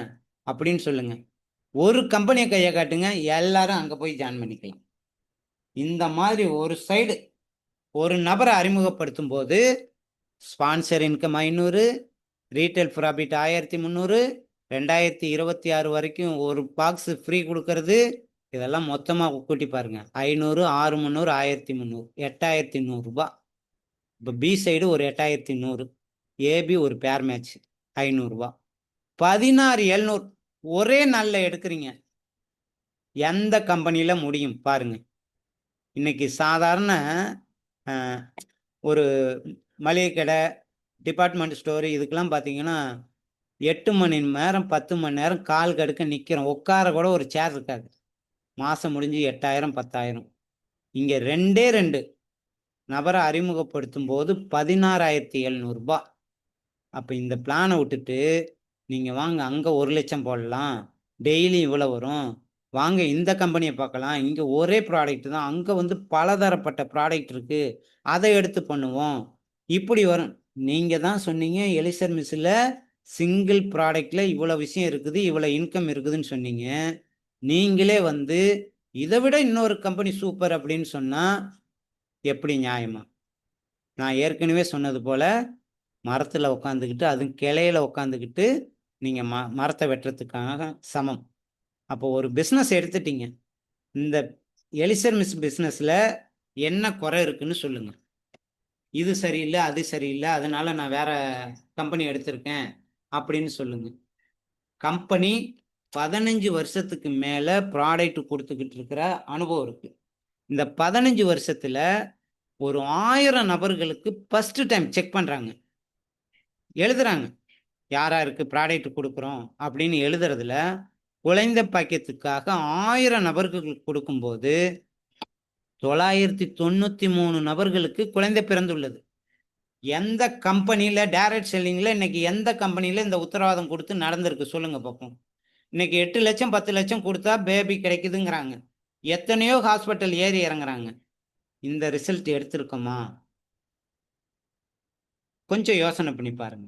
அப்படின்னு சொல்லுங்க. ஒரு கம்பெனியை கையை காட்டுங்க, எல்லாரும் அங்க போய் ஜாயின் பண்ணிக்கலாம். இந்த மாதிரி ஒரு சைடு ஒரு நபரை அறிமுகப்படுத்தும் போது ஸ்பான்சர் இன்கம் 500, ரீட்டைல் ப்ராஃபிட் 1,300, 2026 வரைக்கும் ஒரு பாக்ஸ் ஃப்ரீ கொடுக்கறது, இதெல்லாம் மொத்தமாக கூட்டி பாருங்க. 500, 6,300, 1,300, 8,100 ரூபாய். இப்போ பி சைடு ஒரு 8,100, ஏபி ஒரு பேர் மேட்ச் 500 ரூபாய். 16,700 ஒரே நாளில் எடுக்கிறீங்க. எந்த கம்பெனியில முடியும் பாருங்க. இன்னைக்கு சாதாரண ஒரு மளிகை கடை, டிபார்ட்மெண்ட் ஸ்டோர் இதுக்கெல்லாம் பார்த்தீங்கன்னா 8 மணி நேரம் 10 மணி நேரம் கால் கடுக்க நிற்கிறோம். உட்கார கூட ஒரு சேர் இருக்காது. மாதம் முடிஞ்சு 8,000 10,000. இங்கே 2 நபரை அறிமுகப்படுத்தும் போது 16,700 ரூபாய். அப்போ இந்த பிளானை விட்டுட்டு நீங்கள் வாங்க அங்கே 1 லட்சம் போடலாம், டெய்லி இவ்வளோ வரும், வாங்க இந்த கம்பெனியை பார்க்கலாம், இங்கே ஒரே ப்ராடக்ட் தான், அங்கே வந்து பலதரப்பட்ட ப்ராடக்ட் இருக்கு, அதை எடுத்து பண்ணுவோம், இப்படி வரும். நீங்கள் தான் சொன்னீங்க எலிசர் மிஸ்ஸில் சிங்கிள் ப்ராடக்ட்ல இவ்வளோ விஷயம் இருக்குது, இவ்வளோ இன்கம் இருக்குதுன்னு சொன்னீங்க. நீங்களே வந்து இதை விட இன்னொரு கம்பெனி சூப்பர் அப்படின்னு சொன்னா எப்படி நியாயமா? நான் ஏற்கனவே சொன்னது போல மரத்தில் உட்காந்துக்கிட்டு, அதுவும் கிளையில உட்காந்துக்கிட்டு நீங்க மரத்தை வெட்டுறதுக்காக சமம். அப்போ ஒரு பிஸ்னஸ் எடுத்துட்டீங்க, இந்த எலிசர் மிஸ் பிஸ்னஸ்ல என்ன குறை இருக்குன்னு சொல்லுங்க. இது சரியில்லை, அது சரியில்லை, அதனால நான் வேற கம்பெனி எடுத்திருக்கேன் அப்படின்னு சொல்லுங்க. கம்பெனி 15 வருஷத்துக்கு மேல ப்ராடக்ட் கொடுத்துக்கிட்டு இருக்கிற அனுபவம் இருக்கு. இந்த 15 வருஷத்துல ஒரு 1000 நபர்களுக்கு ஃபர்ஸ்ட் டைம் செக் பண்றாங்க, எழுதுறாங்க யாராருக்கு ப்ராடக்ட் கொடுக்குறோம் அப்படின்னு. எழுதுறதுல குழந்தை பாக்கியத்துக்காக 1000 நபர்களுக்கு கொடுக்கும்போது 993 நபர்களுக்கு குழந்தை பிறந்துள்ளது. எந்த கம்பெனியில டைரக்ட் செல்லிங்ல இன்னைக்கு எந்த கம்பெனியில இந்த உத்தரவாதம் கொடுத்து நடந்திருக்கு சொல்லுங்க பார்ப்போம். இன்னைக்கு 8 லட்சம் 10 லட்சம் கொடுத்தா பேபி கிடைக்குதுங்கிறாங்க. எத்தனையோ ஹாஸ்பிட்டல் ஏறி இறங்குறாங்க. இந்த ரிசல்ட் எடுத்திருக்கோமா? கொஞ்சம் யோசனை பண்ணி பாருங்க.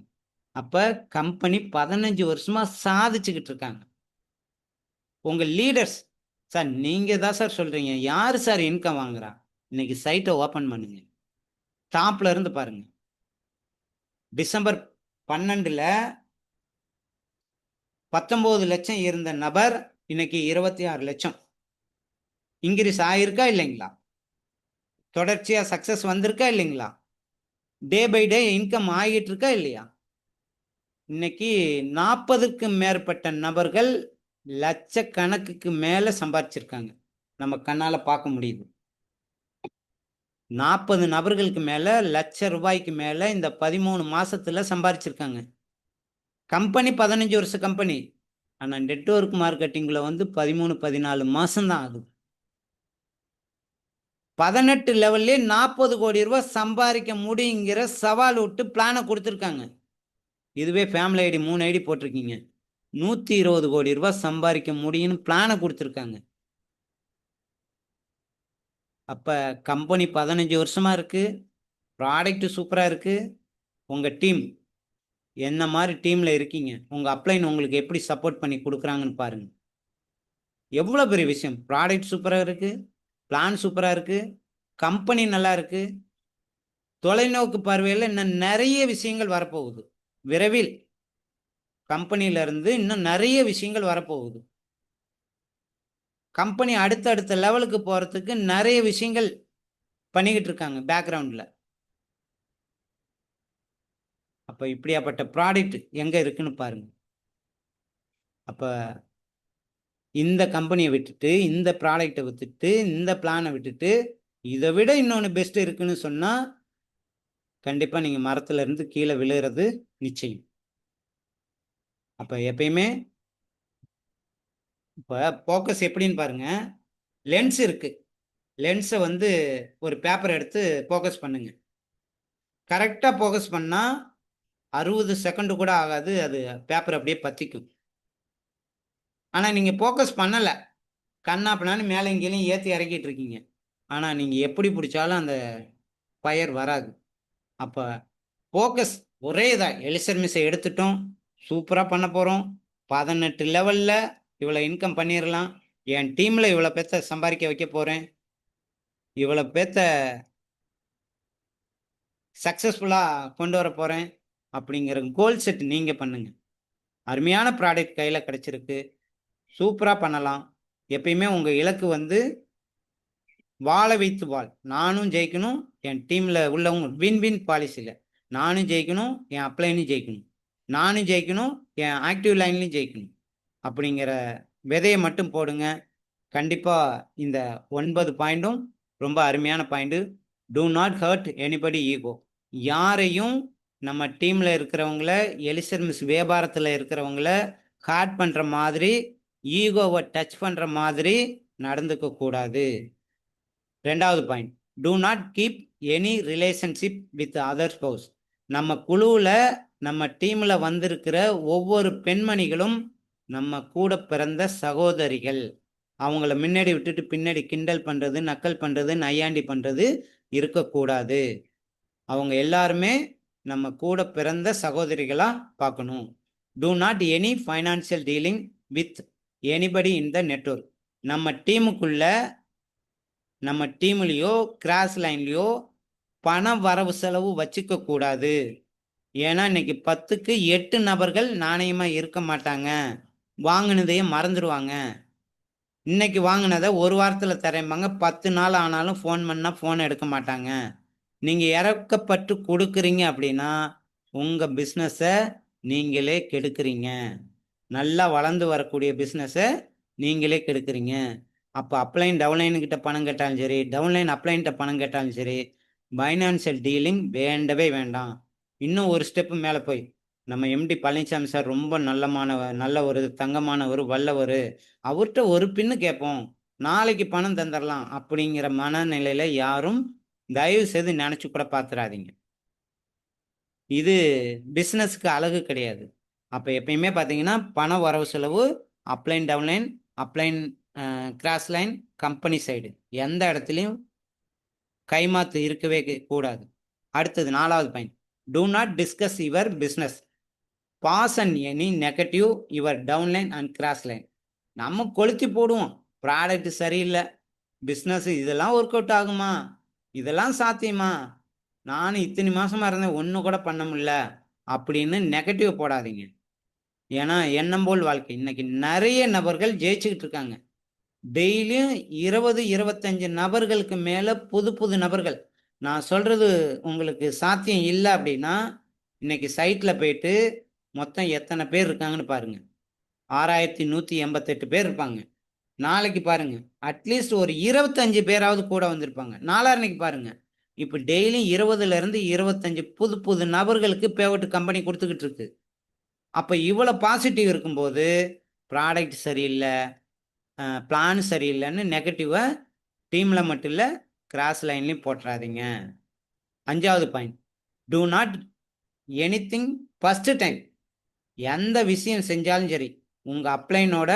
அப்ப கம்பெனி 15 வருஷமா சாதிச்சுக்கிட்டு இருக்காங்க. உங்க லீடர்ஸ், சார் நீங்க தான் சார் சொல்றீங்க. யாரு சார் இன்கம் வாங்குறா? இன்னைக்கு சைட்ட ஓப்பன் பண்ணுங்க. டாப்ல இருந்து பாருங்க. டிசம்பர் 12ல 19 லட்சம் இருந்த நபர் இன்னைக்கு 26 லட்சம். இன்கிரீஸ் ஆயிருக்கா இல்லைங்களா? தொடர்ச்சியா சக்சஸ் வந்திருக்கா இல்லைங்களா? டே பை டே இன்கம் ஆகிட்டு இருக்கா இல்லையா? இன்னைக்கு 40க்கும் மேற்பட்ட நபர்கள் லட்சக்கணக்குக்கு மேல சம்பாதிச்சிருக்காங்க. நம்ம கண்ணால பார்க்க முடியுது. 40 நபர்களுக்கு மேல ₹1,00,000 மேல இந்த 13 மாசத்துல சம்பாதிச்சிருக்காங்க. கம்பெனி 15 வருஷ கம்பெனி. ஆனா நெட்வொர்க் மார்க்கெட்டிங்ல வந்து 13, 14 மாசம் தான் ஆகுது. 18 லெவல்லே ₹40 கோடி சம்பாதிக்க முடியுங்கிற சவால் விட்டு பிளான கொடுத்திருக்காங்க. இதுவே ஃபேமிலி ஐடி 3 ஐடி போட்டிருக்கீங்க. ₹120 கோடி சம்பாதிக்க முடியும்னு பிளான கொடுத்திருக்காங்க. அப்ப கம்பெனி 15 வருஷமா இருக்கு. ப்ராடக்ட் சூப்பரா இருக்கு. உங்க டீம் என்ன மாதிரி டீம்ல இருக்கீங்க? உங்க அப்ளைன் உங்களுக்கு எப்படி சப்போர்ட் பண்ணி கொடுக்குறாங்கன்னு பாருங்க. எவ்வளவு பெரிய விஷயம். ப்ராடக்ட் சூப்பரா இருக்கு. பிளான் சூப்பரா இருக்கு. கம்பெனி நல்லா இருக்கு. தொலைநோக்கு பார்வையில இன்னும் நிறைய விஷயங்கள் வரப்போகுது. விரைவில் கம்பெனில இருந்து இன்னும் நிறைய விஷயங்கள் வரப்போகுது. கம்பெனி அடுத்த லெவலுக்கு போறதுக்கு நிறைய விஷயங்கள் பண்ணிக்கிட்டு இருக்காங்க பேக்ரவுண்ட்ல. அப்ப இப்படியாப்பட்ட ப்ராடக்ட் எங்க இருக்குன்னு பாருங்க. அப்ப இந்த கம்பெனியை விட்டுட்டு, இந்த ப்ராடக்டை விட்டுட்டு, இந்த பிளானை விட்டுட்டு, இதை விட இன்னொன்னு பெஸ்ட் இருக்குன்னு சொன்னா கண்டிப்பா நீங்க மரத்துல இருந்து கீழே விழுகிறது நிச்சயம். அப்ப எப்பயுமே இப்ப போக்கஸ் எப்படின்னு பாருங்க. லென்ஸ் இருக்கு. லென்ஸை வந்து ஒரு பேப்பர் எடுத்து போக்கஸ் பண்ணுங்க. கரெக்டா போக்கஸ் பண்ணா 60 செகண்ட் கூட ஆகாது. அது பேப்பர் அப்படியே பத்திக்கும். ஆனா நீங்க போக்கஸ் பண்ணல. கண்ணா பின்னான்னு மேலே கீழே ஏத்தி இறக்கிட்டு இருக்கீங்க. ஆனா நீங்க எப்படி பிடிச்சாலும் அந்த ஃபயர் வராது. அப்ப போக்கஸ் ஒரே இதா எலிசர் மிஸ்ஸை எடுத்துட்டோம். சூப்பரா பண்ண போறோம். 18 லெவல்ல இவ்வளவு இன்கம் பண்ணிடலாம். என் டீம்ல இவ்வளவு பேத்த சம்பாதிக்க வைக்க போறேன். இவ்வளவு பேத்த சக்சஸ்ஃபுல்லா கொண்டு வர போறேன் அப்படிங்கிற கோல் செட் நீங்க பண்ணுங்க. அருமையான ப்ராடக்ட் கையில கிடைச்சிருக்கு. சூப்பரா பண்ணலாம். எப்பயுமே உங்க இலக்கு வந்து வாழ வைத்து வாழ். நானும் ஜெயிக்கணும். என் டீம்ல உள்ளவங்க வின் வின் பாலிசில நானும் ஜெயிக்கணும். என் அப்ளைனும் ஜெயிக்கணும். நானும் ஜெயிக்கணும். என் ஆக்டிவ் லைன்லயும் ஜெயிக்கணும். அப்படிங்கிற விதையை மட்டும் போடுங்க. கண்டிப்பா இந்த 9 பாயிண்டும் ரொம்ப அருமையான point. Do not hurt anybody ego. யாரையும் நம்ம டீம்ல இருக்கிறவங்கள எலிசர் மிஸ் வியாபாரத்தில் இருக்கிறவங்கள ஹார்ட் பண்ற மாதிரி ஈகோவை டச் பண்ற மாதிரி நடந்துக்க கூடாது. 2வது point, do not keep any relationship with other spouse. நம்ம குழுவில் நம்ம டீம்ல வந்திருக்கிற ஒவ்வொரு பெண்மணிகளும் நம்ம கூட பிறந்த சகோதரிகள். அவங்கள முன்னாடி விட்டுட்டு பின்னாடி கிண்டல் பண்றது, நக்கல் பண்றது, நையாண்டி பண்றது இருக்கக்கூடாது. அவங்க எல்லாருமே நம்ம கூட பிறந்த சகோதரிகளா பார்க்கணும். Do not any financial dealing with anybody in the network. நம்ம டீமுக்குள்ள நம்ம டீம்லயோ கிராஸ் லைன்லயோ பண வரவு செலவு வச்சுக்க கூடாது. ஏன்னா இன்னைக்கு 10க்கு 8 நபர்கள் நாணயமா இருக்க மாட்டாங்க. வாங்கினதையே மறந்துடுவாங்க. இன்னைக்கு வாங்கினதை ஒரு வாரத்துல தரேம்பாங்க. 10 நாள் ஆனாலும் ஃபோன் பண்ணா ஃபோன் எடுக்க மாட்டாங்க. நீங்க இறக்கப்பட்டு கொடுக்குறீங்க அப்படின்னா உங்க பிஸ்னஸை நீங்களே கெடுக்குறீங்க. நல்லா வளர்ந்து வரக்கூடிய பிஸ்னஸை நீங்களே கெடுக்குறீங்க. அப்போ அப்ளைன் டவுன்லைன் கிட்ட பணம் கேட்டாலும் சரி, டவுன்லைன் அப்ளைன்கிட்ட பணம் கேட்டாலும் சரி, ஃபைனான்சியல் டீலிங் வேண்டவே வேண்டாம். இன்னும் ஒரு ஸ்டெப்பு மேலே போய் நம்ம எம்டி பழனிசாமி சார் ரொம்ப நல்லவர், தங்கமானவர், வல்லவர். அவர்கிட்ட ஒரு பின்னு கேட்போம், நாளைக்கு பணம் தந்துடலாம் அப்படிங்கிற மனநிலையில யாரும் தயவு செய்து நினைச்சு கூட பார்த்துடாதீங்க. இது பிஸ்னஸ்க்கு அழகு கிடையாது. அப்போ எப்பயுமே பார்த்தீங்கன்னா பண வரவு செலவு upline downline, upline cross line, company side எந்த இடத்துலையும் கைமாத்து இருக்கவே கூடாது. அடுத்தது 4வது point. Do not discuss your business. Pass and any negative your downline and cross line. நம்ம கொளுத்தி போடுவோம். ப்ராடக்ட் சரியில்லை, பிஸ்னஸ் இதெல்லாம் ஒர்க் அவுட் ஆகுமா, இதெல்லாம் சாத்தியமா, நானும் இத்தனை மாசமா இருந்தேன் ஒன்று கூட பண்ண முடியல அப்படின்னு நெகட்டிவ் போடாதீங்க. ஏன்னா எண்ணம் போல் வாழ்க்கை. இன்னைக்கு நிறைய நபர்கள் ஜெயிச்சுக்கிட்டு இருக்காங்க. டெய்லியும் 20-25 நபர்களுக்கு மேல புது புது நபர்கள். நான் சொல்றது உங்களுக்கு சாத்தியம் இல்லை அப்படின்னா இன்னைக்கு சைட்ல போயிட்டு மொத்தம் எத்தனை பேர் இருக்காங்கன்னு பாருங்க. 6188 பேர் இருப்பாங்க. நாளைக்கு பாருங்க அட்லீஸ்ட் ஒரு 25 பேராவது கூட வந்திருப்பாங்க. நாளான்னைக்கு பாருங்க இப்போ டெய்லியும் 20-25 புது புது நபர்களுக்கு பேவட்டு கம்பெனி கொடுத்துக்கிட்டு இருக்கு. அப்போ இவ்வளோ பாசிட்டிவ் இருக்கும்போது ப்ராடக்ட் சரியில்லை, பிளான் சரியில்லைன்னு நெகட்டிவை டீமில் மட்டும் இல்லை கிராஸ் லைன்லையும் போட்டுறாதீங்க. 5வது point. Do not anything first time. எந்த விஷயம் செஞ்சாலும் சரி உங்கள் அப்ளைனோட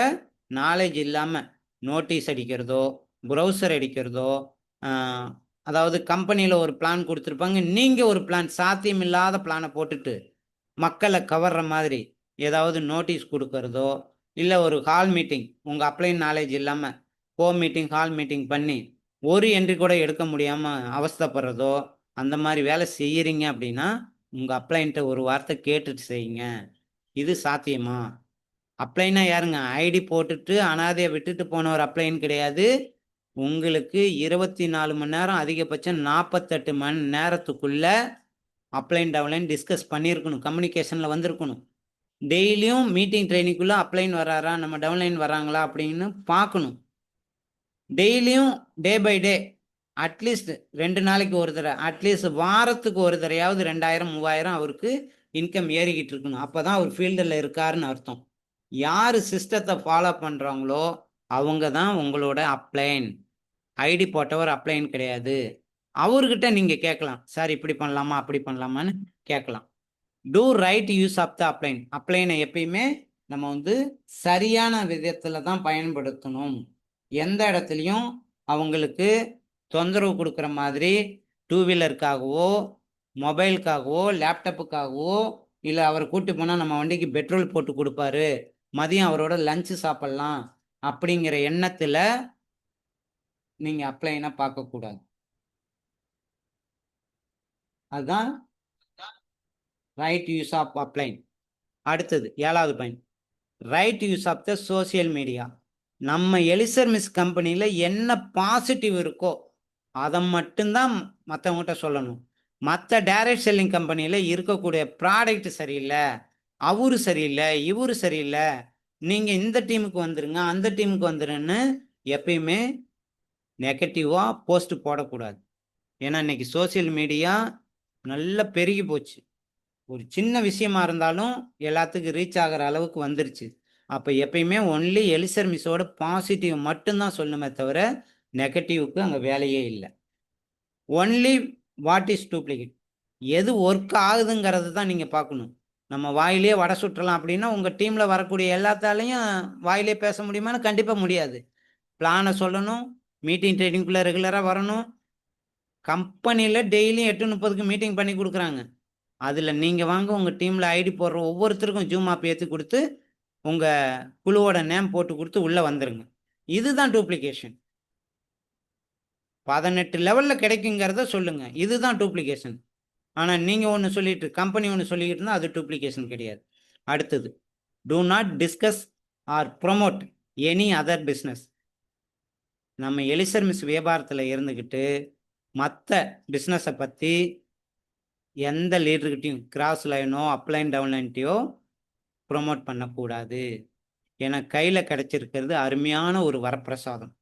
நாலேஜ் இல்லாமல் நோட்டீஸ் அடிக்கிறதோ ப்ரௌசர் அடிக்கிறதோ, அதாவது கம்பெனியில் ஒரு பிளான் கொடுத்துருப்பாங்க, நீங்கள் ஒரு பிளான் சாத்தியம் இல்லாத பிளானை போட்டுட்டு மக்களை கவர்ற மாதிரி ஏதாவது நோட்டீஸ் கொடுக்கறதோ, இல்லை ஒரு ஹால் மீட்டிங் உங்கள் அப்ளைன் நாலேஜ் இல்லாமல் மீட்டிங் ஹால் மீட்டிங் பண்ணி ஒரு என்ட்ரி கூட எடுக்க முடியாமல் அவஸ்தைப்படுறதோ, அந்த மாதிரி வேலை செய்யறீங்க அப்படின்னா உங்கள் அப்ளைன்ட்ட ஒரு வார்த்தை கேட்டுட்டு செய்யுங்க. இது சாத்தியமா? அப்ளைனா யாருங்க? ஐடி போட்டுட்டு அனாதையை விட்டுட்டு போன ஒரு அப்ளைன் கிடையாது. உங்களுக்கு 24 மணி நேரம், அதிகபட்சம் 48 மணி நேரத்துக்குள்ள அப்ளைன் டவுன்லைன் டிஸ்கஸ் பண்ணியிருக்கணும், கம்யூனிகேஷனில் வந்திருக்கணும். டெய்லியும் மீட்டிங் ட்ரைனிங்குள்ளே அப்ளைன் வராரா, நம்ம டவுன்லைன் வராங்களா அப்படின்னு பார்க்கணும். டெய்லியும் டே பை டே அட்லீஸ்ட் 2 நாளைக்கு ஒரு தடவை, அட்லீஸ்ட் வாரத்துக்கு ஒரு தடவையாவது 2000-3000 அவருக்கு இன்கம் ஏறிக்கிட்டு இருக்கணும். அப்போ தான் அவர் ஃபீல்டில் இருக்காருன்னு அர்த்தம். யார் சிஸ்டத்தை ஃபாலோ பண்ணுறாங்களோ அவங்க தான் உங்களோட அப்ளைன். ஐடி போட்டவர் அப்ளைன் கிடையாது. அவர்கிட்ட நீங்கள் கேட்கலாம், சார் இப்படி பண்ணலாமா அப்படி பண்ணலாமான்னு கேட்கலாம். Do right use of the upline. அப்ளைனை எப்பயுமே நம்ம சரியான விதத்தில் தான் பயன்படுத்தணும். எந்த இடத்துலையும் அவங்களுக்கு தொந்தரவு கொடுக்குற மாதிரி டூ வீலருக்காகவோ மொபைலுக்காகவோ லேப்டாப்புக்காகவோ, இல்லை அவரை கூட்டி போனால் நம்ம வண்டிக்கு பெட்ரோல் போட்டு கொடுப்பாரு, மதியம் அவரோட லஞ்சு சாப்பிட்லாம் அப்படிங்கிற எண்ணத்தில் நீங்கள் அப்ளைனை பார்க்கக்கூடாது. அதுதான் ரைட் யூஸ் ஆஃப் அப்ளைன். அடுத்தது 7வது point. Right use of the social media. நம்ம எலிசர் மிஸ் கம்பெனியில் என்ன பாசிட்டிவ் இருக்கோ அதை மட்டும்தான் மற்றவங்ககிட்ட சொல்லணும். மற்ற டைரக்ட் செல்லிங் கம்பெனியில் இருக்கக்கூடிய ப்ராடக்ட் சரியில்லை, அவரு சரியில்லை, இவரு சரியில்லை, நீங்கள் இந்த டீமுக்கு வந்துருங்க அந்த டீமுக்கு வந்துருன்னு எப்பயுமே நெகட்டிவாக போஸ்ட் போடக்கூடாது. ஏன்னா இன்னைக்கு சோசியல் மீடியா நல்லா பெருகி போச்சு. ஒரு சின்ன விஷயமா இருந்தாலும் எல்லாத்துக்கும் ரீச் ஆகிற அளவுக்கு வந்துருச்சு. அப்போ எப்பயுமே ஒன்லி எலிசர் மிஸ்ஸோட பாசிட்டிவ் மட்டும்தான் சொல்லணுமே தவிர நெகட்டிவ்க்கு அங்கே வேலையே இல்லை. Only what is duplicate. எது ஒர்க் ஆகுதுங்கிறது தான் நீங்கள் பார்க்கணும். நம்ம வாயிலே வடை சுற்றலாம் அப்படின்னா உங்கள் டீமில் வரக்கூடிய எல்லாத்தாலையும் வாயிலே பேச முடியுமான்னு கண்டிப்பாக முடியாது. பிளானை சொல்லணும், மீட்டிங் ட்ரைனிங்குள்ளே ரெகுலராக வரணும். கம்பெனியில் டெய்லியும் 8:30க்கு மீட்டிங் பண்ணி கொடுக்குறாங்க. அதில் நீங்கள் வாங்க உங்கள் டீமில் ஐடி போடுற ஒவ்வொருத்தருக்கும் ஜூம் ஆப் ஏற்றி கொடுத்து உங்கள் குழுவோட நேம் போட்டு கொடுத்து உள்ளே வந்துடுங்க. இதுதான் டூப்ளிகேஷன். 18 லெவலில் கிடைக்குங்கிறத சொல்லுங்கள், இதுதான் டூப்ளிகேஷன். ஆனால் நீங்கள் ஒன்று சொல்லிட்டு கம்பெனி ஒன்று சொல்லிக்கிட்டு இருந்தால் அது டூப்ளிகேஷன் கிடையாது. அடுத்தது, do not discuss or promote any other business. நம்ம எலிசர் மிஸ் வியாபாரத்தில் இருந்துக்கிட்டு மற்ற பிஸ்னஸை பற்றி எந்த லீடர்கிட்டையும் கிராஸ் லைனோ அப்லைன் டவுன்லைன்ட்டையோ ப்ரொமோட் பண்ணக்கூடாது. ஏன்னா கையில் கிடைச்சிருக்கிறது அருமையான ஒரு வரப்பிரசாதம்.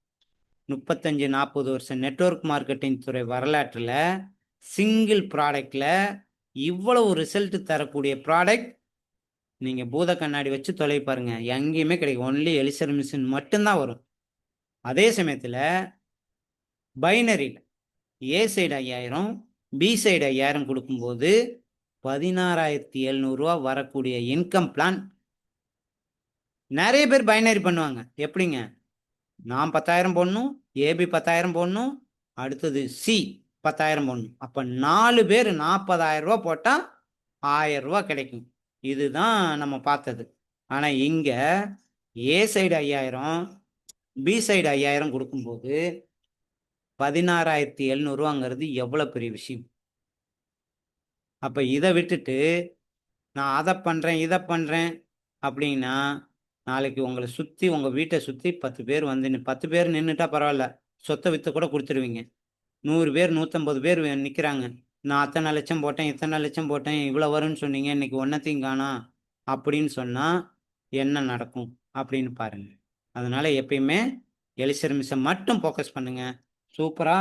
35-40 வருஷம் நெட்வொர்க் மார்க்கெட்டிங் துறை வரலாற்றில் சிங்கிள் ப்ராடக்டில் இவ்வளவு ரிசல்ட் தரக்கூடிய ப்ராடக்ட் நீங்கள் பூத கண்ணாடி வச்சு தொலை பாருங்க, எங்கேயுமே கிடைக்கும். ஒன்லி எலிசர் மிஷின் மட்டும்தான் வரும். அதே சமயத்தில் பைனரியில் ஏ சைடு 5000 பி சைடு 5000 கொடுக்கும்போது 16,700 ரூபா வரக்கூடிய இன்கம் பிளான் நிறைய பேர் பைனரி பண்ணுவாங்க. எப்படிங்க? நான் 10,000 போடணும், ஏபி 10,000 போடணும், அடுத்தது சி 10,000 போடணும். அப்ப 4 பேர் ரூ. 40,000 போட்டா ரூ. 1000 கிடைக்கும். இதுதான் நம்ம பார்த்தது. ஆனா இங்க ஏ சைடு 5,000, பி சைடு 5,000 குடுக்கும்போது ரூ. 16,700 எவ்வளவு பெரிய விஷயம். அப்ப இத விட்டுட்டு நான் அத பண்றேன், இத பண்றேன் அப்படின்னா, நாளைக்கு உங்கள சுத்தி உங்க வீட்ட சுத்தி 10 பேர் வந்து 10 பேர் நின்னுட்டா பரவால்ல. சொத்த வித்து கூட குடுத்துருவீங்க. 100 பேர், 150 பேர் நிக்கிறாங்க. நான் அத்தன லட்சம் போட்டேன், இத்தன லட்சம் போட்டேன், இவ்வளோ வரும்ன்னு சொன்னீங்க. இன்னைக்கு ஒன்னத்தையும் காணோம். அப்படின்னு சொன்னா என்ன நடக்கும்? அப்படின்னு பாருங்க. அதனால எப்பயுமே எலிசர் மிஸ்ஸ மட்டும் ஃபோக்கஸ் பண்ணுங்க. சூப்பரா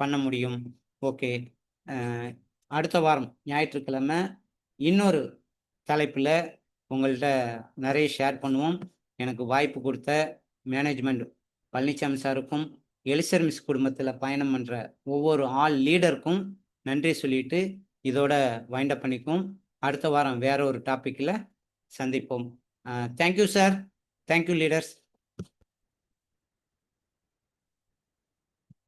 பண்ண முடியும். ஓகே. அ அடுத்த வாரம் ஞாயிற்றுக்கிழமை இன்னொரு தலைப்பில உங்கள்ட்ட நெறைய ஷேர் பண்ணுவோம். எனக்கு வாய்ப்பு குடுத்த மேனேஜ்மெண்ட் பழனிச்சாமி சாருக்கும், எலிசர் மிஸ் குடும்பத்தில பயணம் பண்ற ஒவ்வொரு லீடருக்கும் நன்றி சொல்லிட்டு, இதோட வைண்ட் அப் பண்ணிக்குவோம். அடுத்த வாரம் வேற ஒரு டாபிக்ல சந்திப்போம். Thank you sir. Thank you leaders.